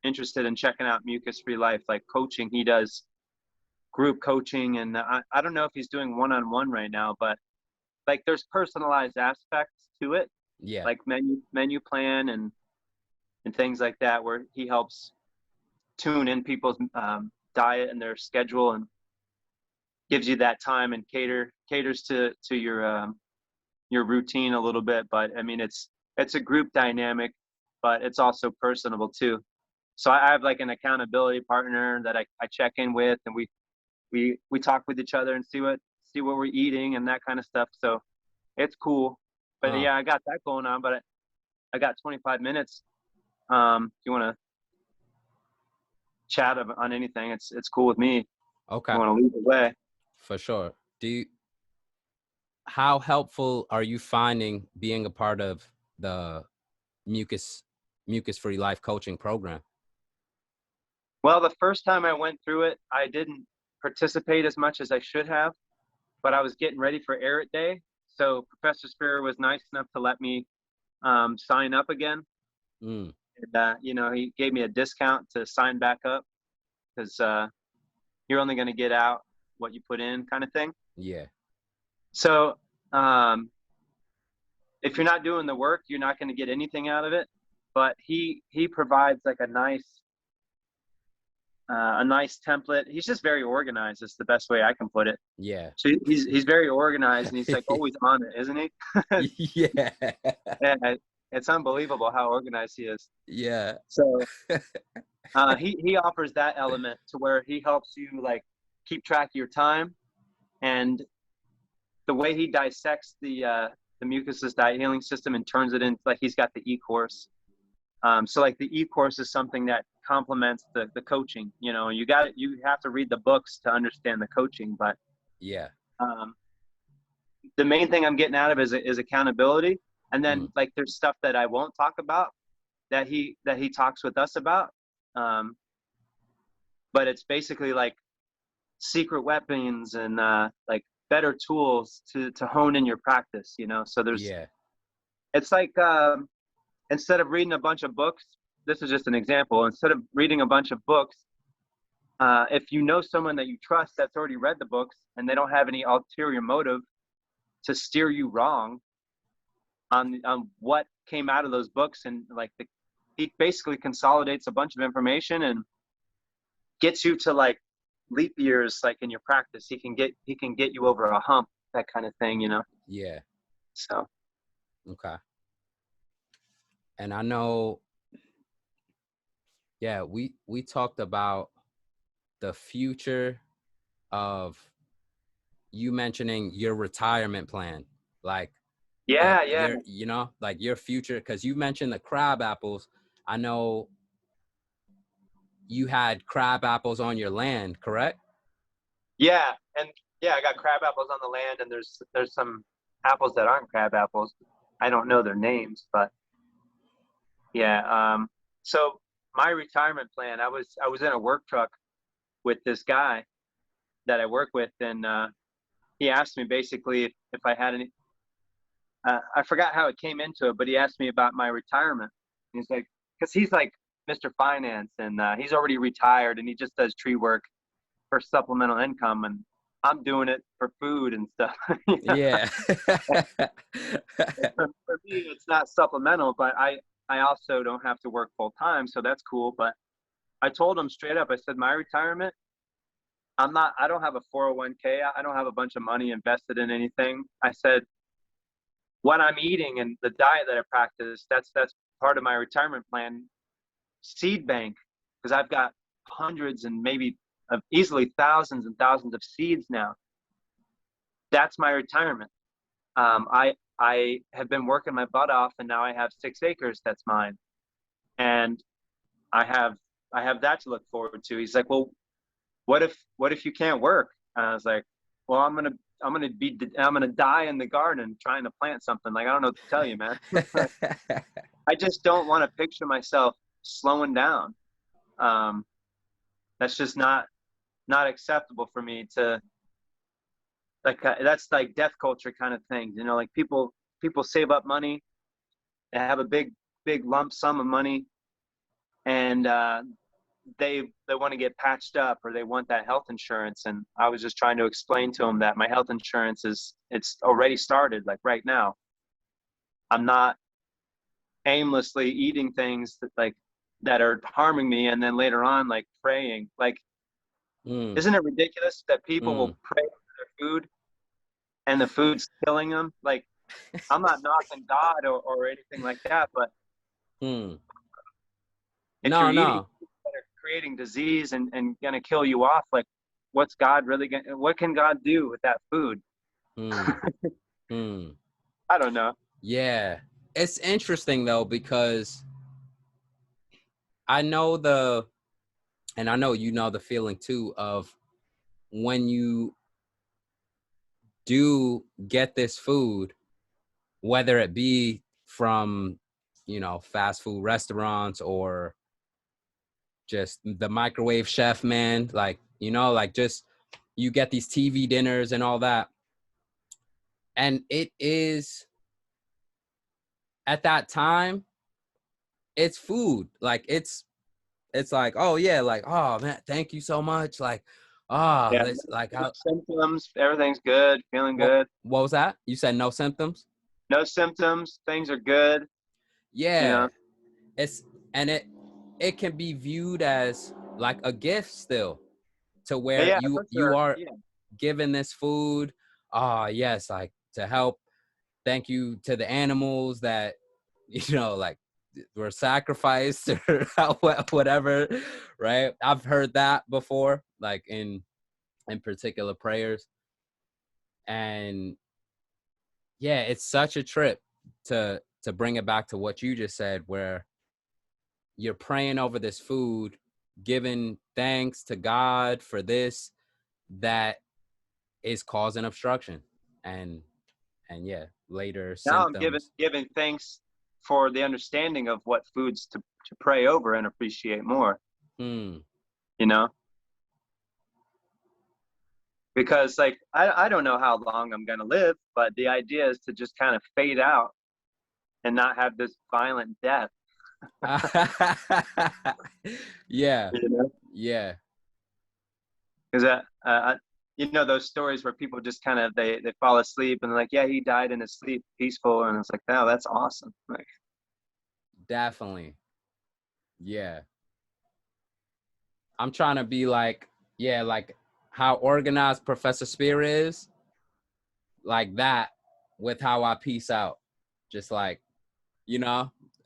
interested in checking out Mucus Free Life, like coaching, he does group coaching, and I don't know if he's doing one-on-one right now, but like there's personalized aspects to it, Yeah. like menu plan and things like that, where he helps tune in people's diet and their schedule and gives you that time and caters to your routine a little bit. But I mean, it's a group dynamic, but it's also personable too. So I have like an accountability partner that I check in with, and we talk with each other and see what we're eating and that kind of stuff. So it's cool. But yeah, I got that going on, but I got 25 minutes. If you want to chat on anything, it's cool with me. Okay. You want to lead the way. For sure. How helpful are you finding being a part of the Mucus Free Life coaching program? Well, the first time I went through it, I didn't participate as much as I should have, but I was getting ready for Ehret Day. So Professor Spira was nice enough to let me sign up again. And, you know, he gave me a discount to sign back up, because you're only going to get out what you put in, kind of thing. Yeah. So if you're not doing the work, you're not going to get anything out of it. But he provides like a nice template. He's just very organized. It's the best way I can put it. Yeah. So he's very organized, and he's like always on it, isn't he? Yeah. Yeah, it's unbelievable how organized he is. Yeah. So he offers that element to where he helps you like keep track of your time, and the way he dissects the Mucusless Diet Healing System and turns it into, like, he's got the e-course. So like the e-course is something that complements the coaching. You know, you have to read the books to understand the coaching, but yeah, the main thing I'm getting out of is accountability. And then like there's stuff that I won't talk about that he talks with us about. But it's basically like secret weapons and like better tools to hone in your practice, you know? So it's like, instead of reading a bunch of books, this is just an example. Instead of reading a bunch of books, if you know someone that you trust that's already read the books and they don't have any ulterior motive to steer you wrong on what came out of those books, and like he basically consolidates a bunch of information and gets you to like leap years, like in your practice. He can get you over a hump, that kind of thing, you know? Yeah. So. Okay. And I know, yeah, we talked about the future of you mentioning your retirement plan, like Yeah. you know, like your future, because you mentioned the crab apples. I know you had crab apples on your land, correct? Yeah, and yeah, I got crab apples on the land, and there's some apples that aren't crab apples. I don't know their names, but yeah. So my retirement plan, I was in a work truck with this guy that I work with, and he asked me basically if I had any. I forgot how it came into it, but he asked me about my retirement. He's like, because he's like Mr. Finance, and he's already retired, and he just does tree work for supplemental income, and I'm doing it for food and stuff. Yeah. For me, it's not supplemental, but I also don't have to work full time, so that's cool. But I told him straight up, I said, my retirement, I don't have a 401k. I don't have a bunch of money invested in anything. I said, what I'm eating and the diet that I practice, that's part of my retirement plan. Seed bank, because I've got hundreds and maybe easily thousands and thousands of seeds now. That's my retirement. I have been working my butt off, and now I have 6 acres that's mine, and I have that to look forward to. He's like, well, what if you can't work? And I was like, well, I'm gonna die in the garden trying to plant something. Like, I don't know what to tell you, man. I just don't want to picture myself slowing down. That's just not acceptable for me to, like, that's like death culture kind of thing, you know? Like people save up money, they have a big big lump sum of money, and they want to get patched up, or they want that health insurance. And I was just trying to explain to them that my health insurance it's already started, like right now. I'm not aimlessly eating things that are harming me, and then later on like praying. Like, isn't it ridiculous that people will pray for their food and the food's killing them? Like, I'm not knocking God or anything like that, but if you're eating foods that are creating disease and gonna kill you off, like, what's God really gonna? What can God do with that food? I don't know. Yeah, it's interesting though, because I know and I know you know the feeling too of when you do get this food, whether it be from, fast food restaurants or just the microwave chef, man, like, like just you get these TV dinners and all that. And it is, at that time, it's food. Like it's like, oh yeah, like, oh man, thank you so much. Like, Yeah, let's like, no symptoms, everything's good, feeling good. What was that? You said no symptoms? No symptoms, things are good. Yeah. It's, and it can be viewed as like a gift still, to where Yeah, for you sure. are Yeah. given this food. Yes, like to help. Thank you to the animals that, like were sacrificed or whatever, right? I've heard that before, like in particular prayers. And yeah, it's such a trip to bring it back to what you just said, where you're praying over this food, giving thanks to God for this, that is causing obstruction. And yeah, later Now I'm symptoms. giving thanks for the understanding of what foods to pray over and appreciate more. You know, because like I don't know how long I'm gonna live, but the idea is to just kind of fade out and not have this violent death. Yeah. You know? Yeah. Because those stories where people just kind of they fall asleep and they're like, yeah, he died in his sleep, peaceful, and it's like, oh, that's awesome. Like, Definitely. Yeah. I'm trying to be like, yeah, like how organized Professor Spira is, like that, with how I peace out. Just like,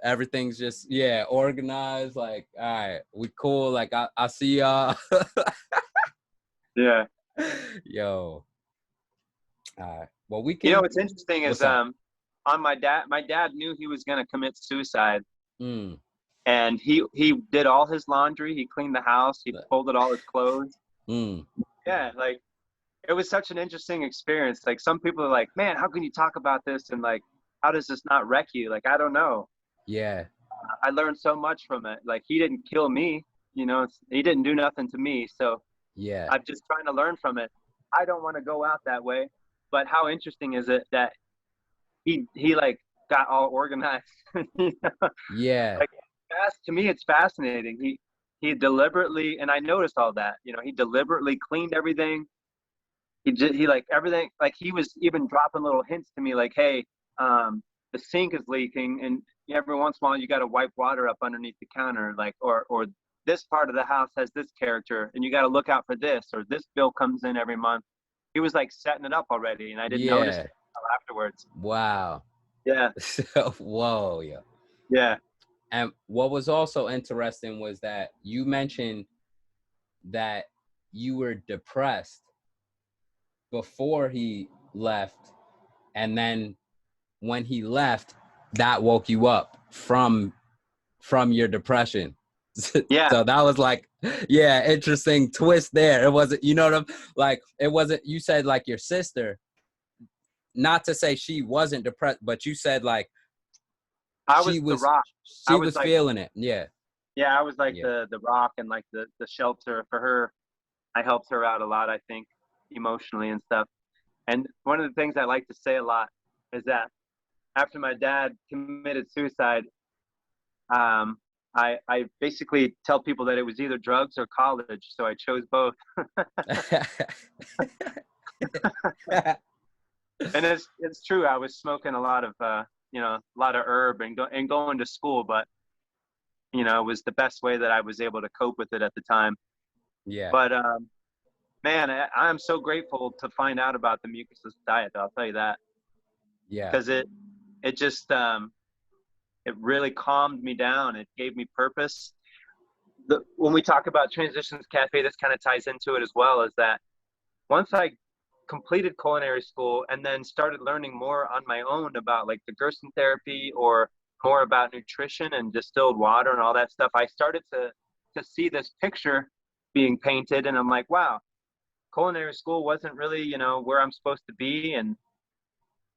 everything's just, yeah, organized. Like, all right, we cool. Like, I see y'all. yeah. Yo. All right. Well, we can. What's interesting is on my dad knew he was gonna commit suicide. And he did all his laundry, he cleaned the house, he folded all his clothes. Yeah, like, it was such an interesting experience. Like, some people are like, man, how can you talk about this, and like, how does this not wreck you? Like, I don't know. Yeah. I learned so much from it. Like, he didn't kill me, he didn't do nothing to me. So Yeah. I'm just trying to learn from it. I don't want to go out that way, but how interesting is it that he like got all organized? Yeah. Like, to me, it's fascinating. He deliberately, and I noticed all that. He deliberately cleaned everything. He like everything. Like, he was even dropping little hints to me, like, hey, the sink is leaking, and every once in a while you got to wipe water up underneath the counter, like, or this part of the house has this character, and you got to look out for this, or this bill comes in every month. He was like setting it up already, and I didn't notice it until afterwards. Wow. Yeah. Whoa. Yeah. Yeah. And what was also interesting was that you mentioned that you were depressed before he left, and then when he left, that woke you up from your depression. Yeah. So that was like, yeah, interesting twist there. It wasn't, like, it wasn't, you said like your sister, not to say she wasn't depressed, but you said like I was the rock. she was feeling it. Yeah. Yeah, I was like the rock and like the shelter for her. I helped her out a lot, I think, emotionally and stuff. And one of the things I like to say a lot is that after my dad committed suicide, I basically tell people that it was either drugs or college, so I chose both. And it's true. I was smoking a lot of a lot of herb and going to school, but it was the best way that I was able to cope with it at the time. Yeah. But man, I'm so grateful to find out about the mucusless diet, though, I'll tell you that, Yeah. because it just it really calmed me down. It gave me purpose. When we talk about Transitions Cafe, this kind of ties into it as well, is that once I completed culinary school and then started learning more on my own about like the Gerson therapy or more about nutrition and distilled water and all that stuff, I started to see this picture being painted, and I'm like, wow, culinary school wasn't really, where I'm supposed to be. And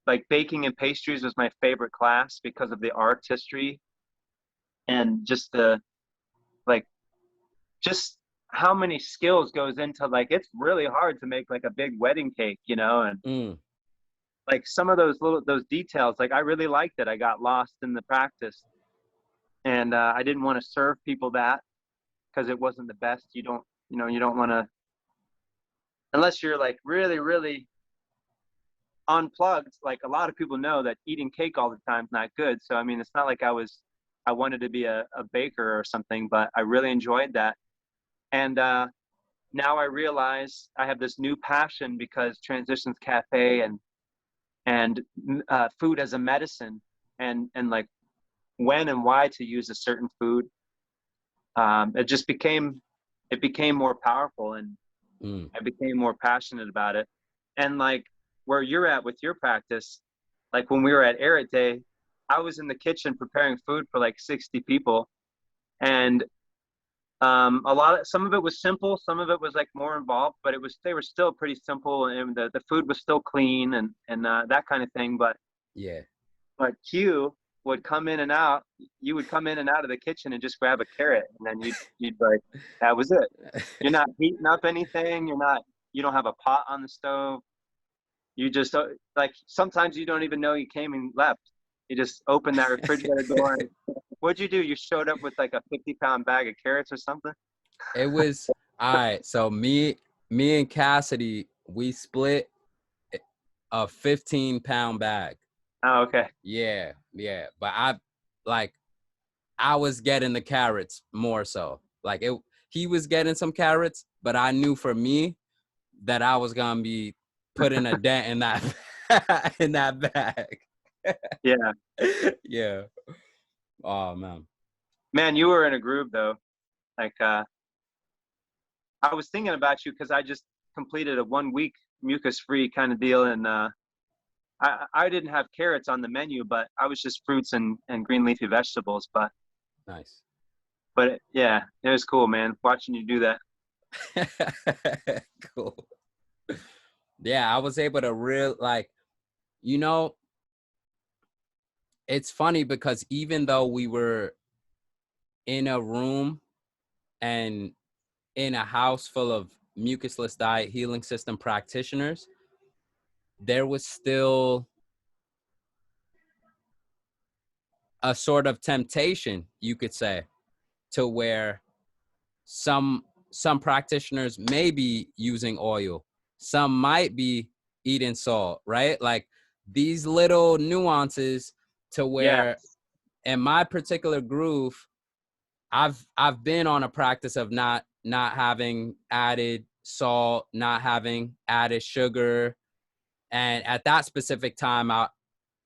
like baking and pastries was my favorite class because of the artistry and just like just how many skills goes into, like, it's really hard to make like a big wedding cake, and like some of those details, like I really liked it. I got lost in the practice, and I didn't want to serve people that because it wasn't the best. You don't want to, unless you're like really, really unplugged. Like a lot of people know that eating cake all the time is not good. So, I mean, it's not like I wanted to be a baker or something, but I really enjoyed that. And now I realize I have this new passion because Transitions Cafe and food as a medicine, and like when and why to use a certain food. It became more powerful, and I became more passionate about it. And like where you're at with your practice, like when we were at Ehret Day, I was in the kitchen preparing food for like 60 people. And some of it was simple, some of it was like more involved, but they were still pretty simple, and the food was still clean and that kind of thing. But Yeah. Q would come in and out. You would come in and out of the kitchen and just grab a carrot, and then you'd like, that was it. You're not heating up anything. You don't have a pot on the stove. You just like, sometimes you don't even know you came and left. You just opened that refrigerator door. And what'd you do? You showed up with like a 50-pound bag of carrots or something? It was all right. So me and Cassidy, we split a 15-pound bag. Oh, okay. Yeah. But I was getting the carrots more so. Like he was getting some carrots, but I knew for me that I was gonna be putting a dent in that in that bag. Yeah. Yeah. Oh Man, you were in a groove though. Like I was thinking about you because I just completed a 1-week mucus-free kind of deal, and I didn't have carrots on the menu, but I was just fruits and green leafy vegetables. But nice. Yeah, it was cool, man, watching you do that. Cool. Yeah, I was able to it's funny because even though we were in a room and in a house full of Mucusless Diet Healing System practitioners, there was still a sort of temptation, you could say, to where some practitioners may be using oil, some might be eating salt, right? Like these little nuances to Yeah. where in my particular groove, I've been on a practice of not having added salt, not having added sugar. And at that specific time, I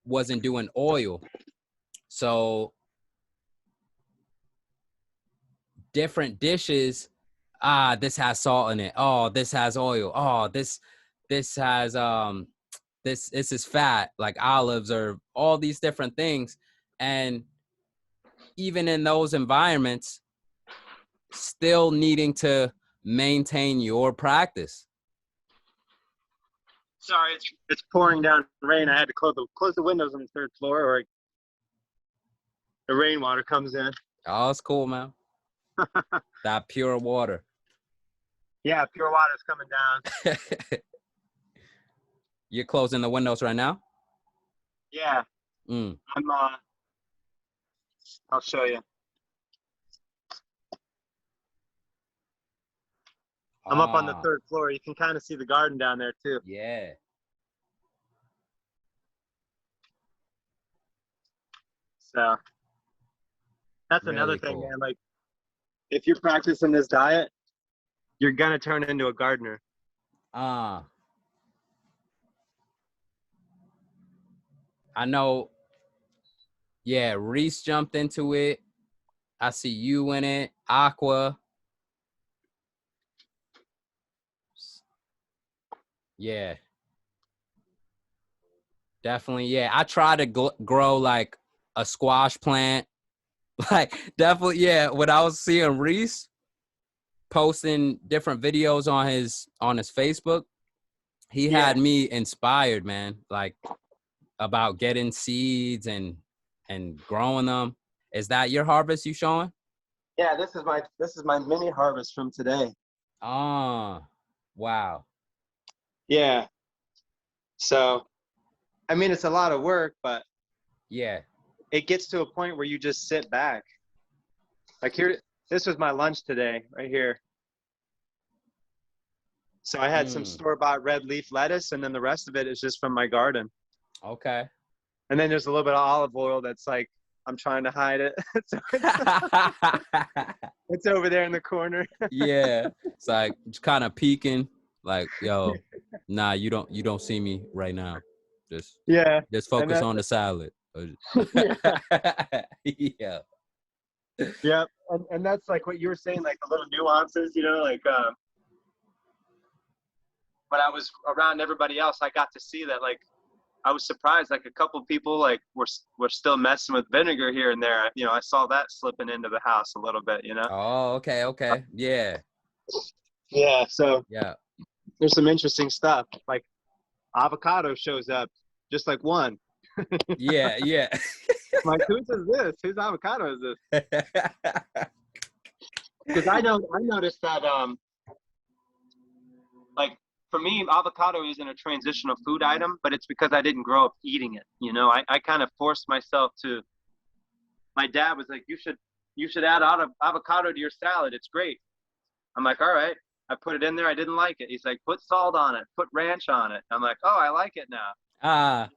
wasn't doing oil. So different dishes, this has salt in it. Oh, this has oil. Oh, this has this is fat, like olives or all these different things. And even in those environments, still needing to maintain your practice. Sorry, it's pouring down rain. I had to close the windows on the third floor, or the rainwater comes in. Oh, it's cool, man. That pure water. Yeah, pure water's coming down. You're closing the windows right now? Yeah. Mm. I'll show you. I'm up on the Ah, 3rd floor. You can kind of see the garden down there too. yeah. So that's another Really thing, cool. man. Like if you're practicing this diet, you're gonna turn into a gardener. Ah, I know. Yeah, Reese jumped into it. I see you in it. Aqua. Yeah, definitely. Yeah, I try to grow like a squash plant. Like, definitely. Yeah, when I was seeing Reese posting different videos on his Facebook, he Yeah. had me inspired, man. Like about getting seeds and growing them. Is that your harvest you showing? Yeah, this is my mini harvest from today. Oh, wow. Yeah. So, I mean, it's a lot of work, but Yeah. it gets to a point where you just sit back. Like here, this was my lunch today, right here. So I had some Mm, store-bought red leaf lettuce, and then the rest of it is just from my garden. okay. And then there's a little bit of olive oil that's like, I'm trying to hide it. So it's over there in the corner. Yeah. It's like just kind of peeking, like, yo, nah, you don't see me right now. Just Yeah. just And focus that, on the salad. yeah. Yeah. Yeah. And that's like what you were saying, like the little nuances, you know, like when I was around everybody else, I got to see that. Like I was surprised, like a couple people like were still messing with vinegar here and there. You know, I saw that slipping into the house a little bit, you know? Oh, okay, okay. Yeah. Yeah. So Yeah. there's some interesting stuff. Like avocado shows up just like one. Yeah, yeah. I'm like, whose is this? Whose avocado is this? Because I noticed that like for me, avocado isn't a transitional food item, but it's because I didn't grow up eating it. You know, I kind of forced myself to. My dad was like, you should add avocado to your salad. It's great. I'm like, all right. I put it in there. I didn't like it. He's like, put salt on it, put ranch on it. I'm like, oh, I like it now. Ah.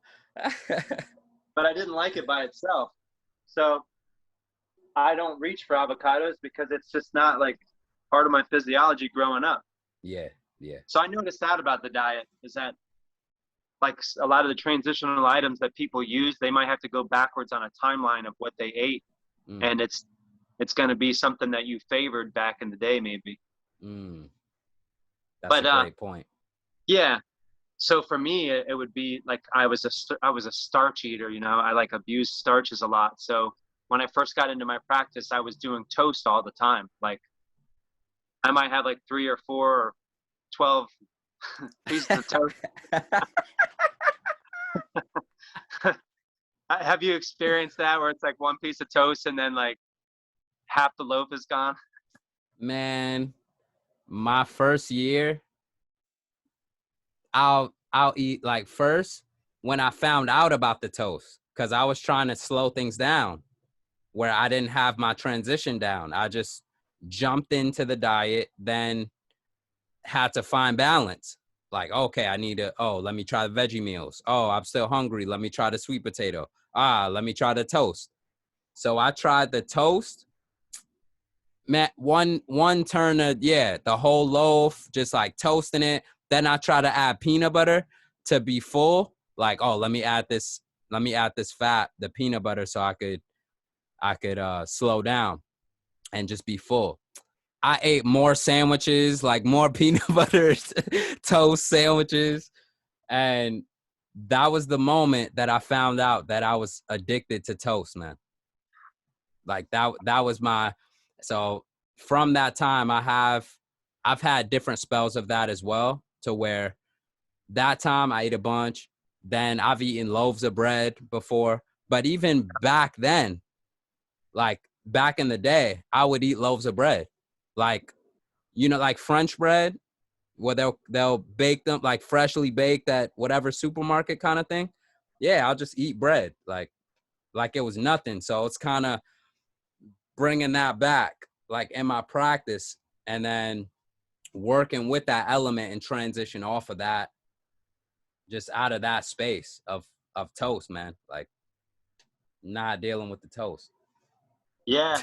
But I didn't like it by itself. So I don't reach for avocados because it's just not like part of my physiology growing up. Yeah, yeah. So I noticed that about the diet is that like a lot of the transitional items that people use, they might have to go backwards on a timeline of what they ate. Mm, And it's going to be something that you favored back in the day, maybe. mm. That's a But great point. yeah. So for me, it would be like I was a starch eater. You know, I like abused starches a lot. So when I first got into my practice, I was doing toast all the time. Like I might have like 3 or 4 or 12 pieces of toast. Have you experienced that where it's like one piece of toast and then like half the loaf is gone? Man, my first year, I'll eat like first when I found out about the toast, because I was trying to slow things down where I didn't have my transition down. I just jumped into the diet, then had to find balance. Like, okay, I need to, oh, let me try the veggie meals. Oh, I'm still hungry. Let me try the sweet potato. Ah, let me try the toast. So I tried the toast. Man, one turn of, yeah, the whole loaf, just like toasting it. Then I try to add peanut butter to be full. Like, oh, let me add this fat, the peanut butter, so I could slow down and just be full. I ate more sandwiches, like more peanut butter toast sandwiches. And that was the moment that I found out that I was addicted to toast, man. Like that was so from that time I've had different spells of that as well, to where that time I ate a bunch. Then I've eaten loaves of bread before. But even back then, like back in the day, I would eat loaves of bread. Like, you know, like French bread, where they'll bake them like freshly baked at whatever supermarket kind of thing. Yeah, I'll just eat bread like it was nothing. So it's kind of bringing that back like in my practice. And then working with that element and transition off of that, just out of that space of toast, man. Like, not dealing with the toast. Yeah,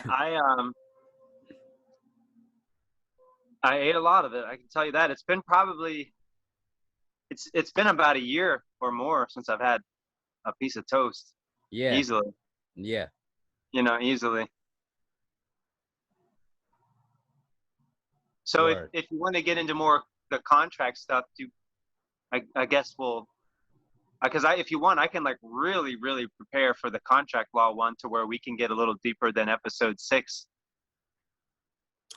I ate a lot of it. I can tell you that. It's been probably it's been about a year or more since I've had a piece of toast. Yeah. Easily. Yeah. Easily. So if you want to get into more the contract stuff, I guess we'll, because if you want, I can like really, really prepare for the contract law one to where we can get a little deeper than episode 6.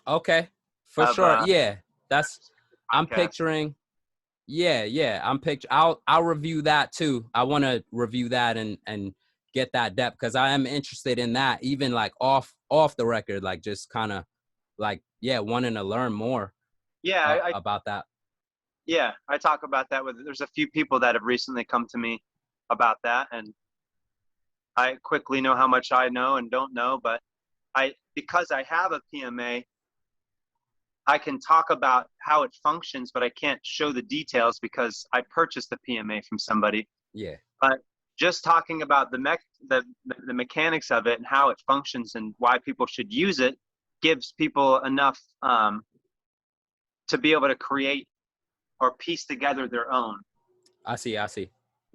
Okay, for sure. Yeah, I'm picturing. Yeah. I'll review that too. I want to review that and get that depth, because I am interested in that, even like off the record, like just kind of like, wanting to learn more. Yeah, about that. Yeah, I talk about that there's a few people that have recently come to me about that, and I quickly know how much I know and don't know, but because I have a PMA, I can talk about how it functions, but I can't show the details because I purchased the PMA from somebody. Yeah. But just talking about the mechanics of it and how it functions and why people should use it gives people enough to be able to create or piece together their own. I see.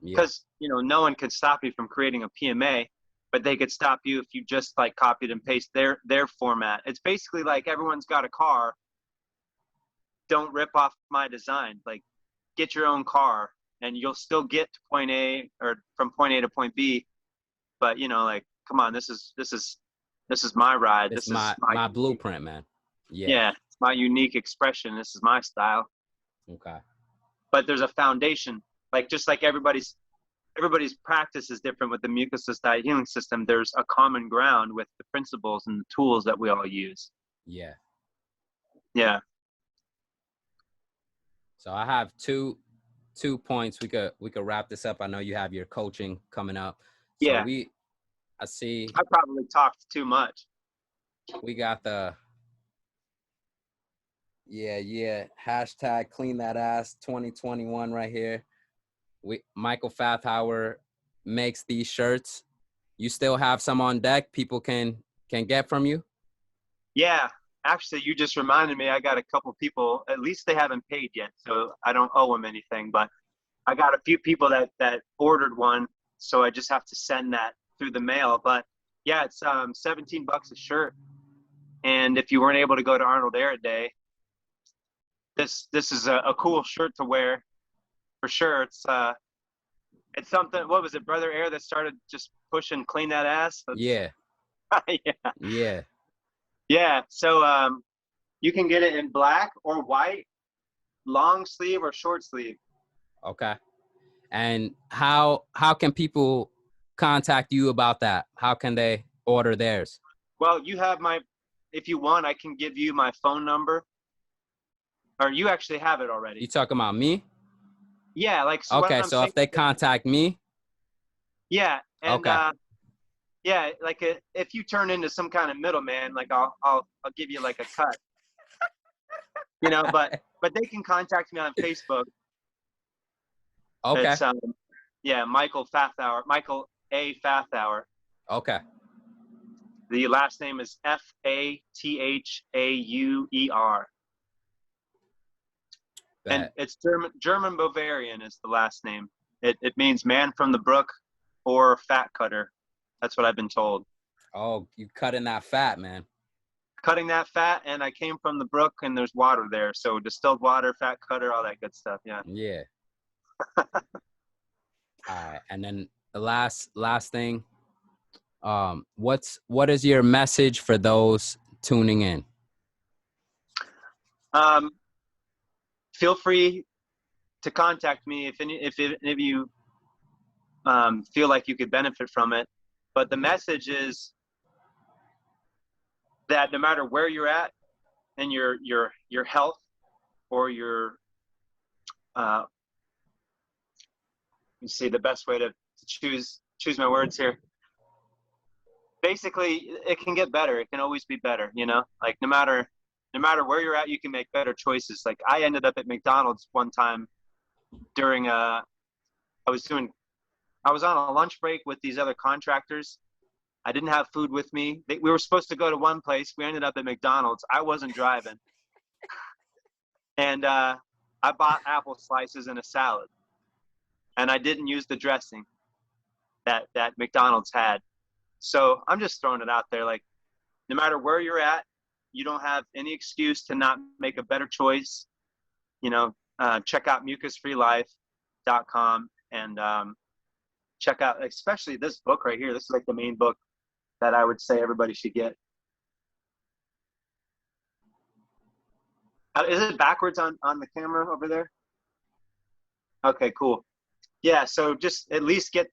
Because no one could stop you from creating a PMA, but they could stop you if you just like copied and paste their format. It's basically like everyone's got a car. Don't rip off my design. Like, get your own car and you'll still get to point A, or from point A to point B. But like, come on, this is my ride. This is my blueprint, man. Yeah, it's my unique expression. This is my style. Okay. But there's a foundation, like just like everybody's practice is different with the Mucusless Diet Healing System. There's a common ground with the principles and the tools that we all use. Yeah. Yeah. So I have two points. We could wrap this up. I know you have your coaching coming up. So yeah. I see. I probably talked too much. We got the hashtag clean that ass 2021 right here. Michael Fathauer makes these shirts. You still have some on deck people can get from you? Yeah. Actually, you just reminded me, I got a couple people, at least they haven't paid yet, so I don't owe them anything, but I got a few people that ordered one, so I just have to send that through the mail. But yeah, it's $17 a shirt. And if you weren't able to go to Arnold Ehret Day, this is a cool shirt to wear for sure. It's something. What was it, Brother Air, that started just pushing clean that ass? Yeah. Yeah. So you can get it in black or white, long sleeve or short sleeve. Okay. And how can people contact you about that? How can they order theirs? Well, you have if you want, I can give you my phone number. Or you actually have it already. You talking about me? Yeah, like so. Okay, so if they contact me. Yeah, and okay. Yeah, like if you turn into some kind of middleman, like I'll give you like a cut. But they can contact me on Facebook. Okay. It's Michael Fathauer, Michael A. Fathauer. Okay. The last name is Fathauer. And it's German Bavarian is the last name. It means man from the brook or fat cutter. That's what I've been told. Oh, you cutting that fat, man. Cutting that fat, and I came from the brook, and there's water there. So distilled water, fat cutter, all that good stuff. Yeah. Yeah. All right, and then the last thing, what is your message for those tuning in? Feel free to contact me if any of you feel like you could benefit from it. But the message is that no matter where you're at in your health or your let me see the best way to choose my words here. Basically, it can get better. It can always be better, like no matter no matter where you're at, you can make better choices. Like I ended up at McDonald's one time during I was on a lunch break with these other contractors. I didn't have food with me. We were supposed to go to one place. We ended up at McDonald's. I wasn't driving. And I bought apple slices and a salad. And I didn't use the dressing that McDonald's had. So I'm just throwing it out there. Like, no matter where you're at, you don't have any excuse to not make a better choice. You know, check out mucusfreelife.com and check out, especially this book right here. This is like the main book that I would say everybody should get. Is it backwards on the camera over there? Okay, cool. Yeah, so just at least get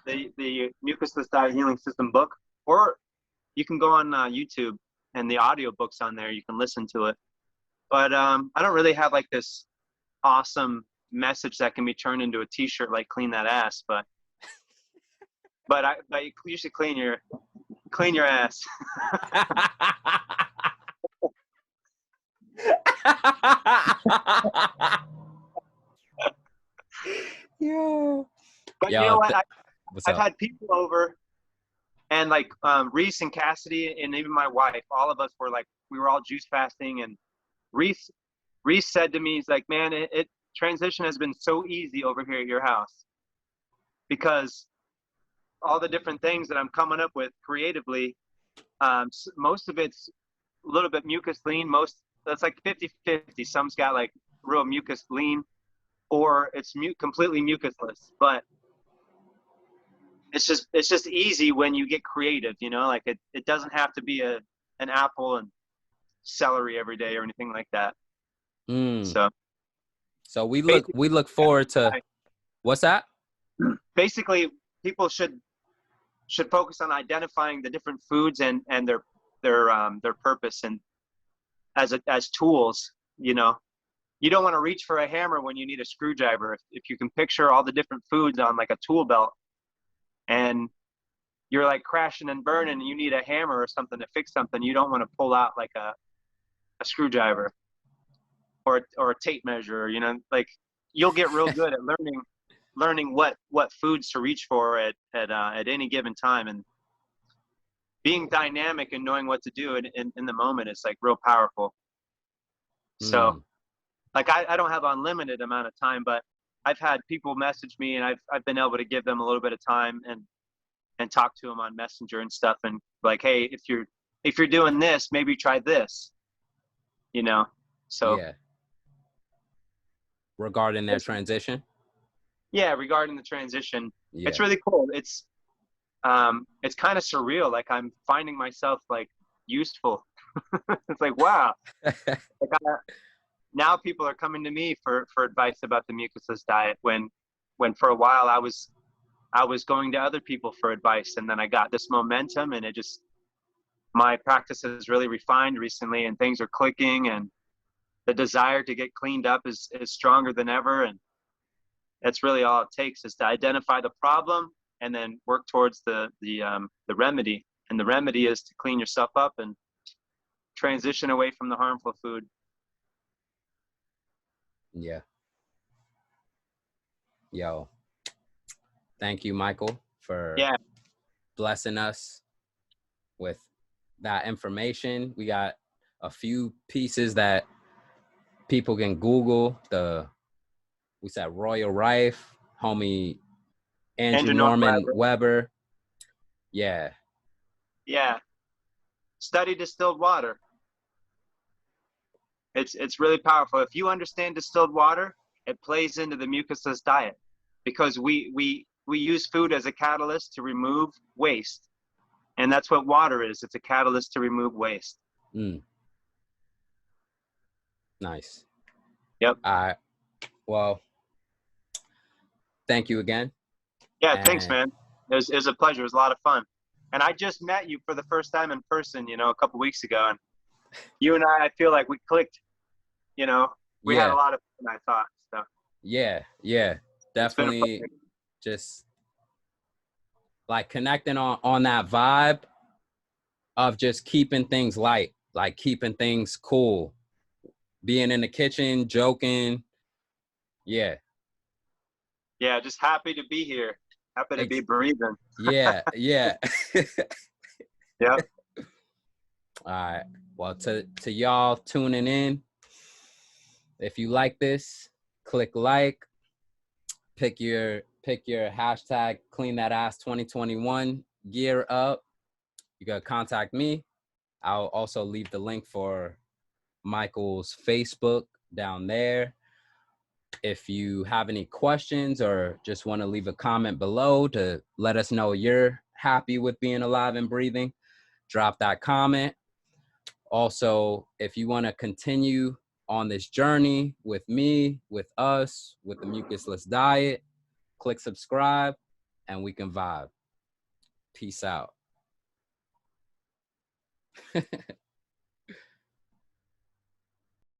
the Mucusless Diet Healing System book, or you can go on YouTube and the audio book's on there. You can listen to it. But I don't really have like this awesome message that can be turned into a t-shirt like clean that ass, but you should clean your ass. Yo. But Yo, you know what? I've up? had people over, and like Reese and Cassidy and even my wife, all of us were like, we were all juice fasting, and Reese said to me, he's like, man, transition has been so easy over here at your house because all the different things that I'm coming up with creatively, most of it's a little bit mucus lean. That's like 50-50. Some's got like real mucus lean, or it's completely mucusless. But it's just easy when you get creative, you know. Like it doesn't have to be an apple and celery every day or anything like that. So we look forward to what's that? Basically, people should focus on identifying the different foods and their purpose, and as tools. You know, you don't want to reach for a hammer when you need a screwdriver. If you can picture all the different foods on like a tool belt, and you're like crashing and burning, and you need a hammer or something to fix something, you don't want to pull out like a screwdriver or a tape measure. You know, like you'll get real good at learning what foods to reach for at any given time, and being dynamic and knowing what to do in the moment is like real powerful. So like I don't have unlimited amount of time, but I've had people message me, and I've been able to give them a little bit of time and talk to them on Messenger and stuff, and like, hey, if you're doing this, maybe try this, you know. So yeah. Regarding that transition? Yeah, regarding the transition. Yeah. It's really cool. It's kind of surreal. Like I'm finding myself like useful. It's like, wow. Now people are coming to me for advice about the mucusless diet when for a while I was going to other people for advice, and then I got this momentum, and my practice has really refined recently, and things are clicking, and the desire to get cleaned up is stronger than ever. And that's really all it takes, is to identify the problem and then work towards the remedy. And the remedy is to clean yourself up and transition away from the harmful food. Yeah. Yo, thank you, Michael, for blessing us with that information. We got a few pieces that people can Google. We said Royal Rife, homie Andrew Norman Weber. Yeah. Yeah. Study distilled water. It's really powerful. If you understand distilled water, it plays into the mucusless diet, because we use food as a catalyst to remove waste. And that's what water is. It's a catalyst to remove waste. Nice. Yep. Well, thank you again. Yeah, thanks, man. It was a pleasure. It was a lot of fun. And I just met you for the first time in person, you know, a couple weeks ago. And you and I feel like we clicked, you know. We had a lot of fun, I thought. So. Yeah. Definitely just like connecting on that vibe of just keeping things light. like keeping things cool, being in the kitchen, joking. Yeah. Yeah, just happy to be here. Happy to be breathing. Yeah. Yeah. Yeah. All right. Well, to y'all tuning in, if you like this, click like, pick your hashtag clean that ass 2021 gear up. You gotta contact me. I'll also leave the link for Michael's Facebook down there. If you have any questions or just want to leave a comment below to let us know you're happy with being alive and breathing, drop that comment. Also, if you want to continue on this journey with me, with us, with the Mucusless Diet, click subscribe and we can vibe. Peace out.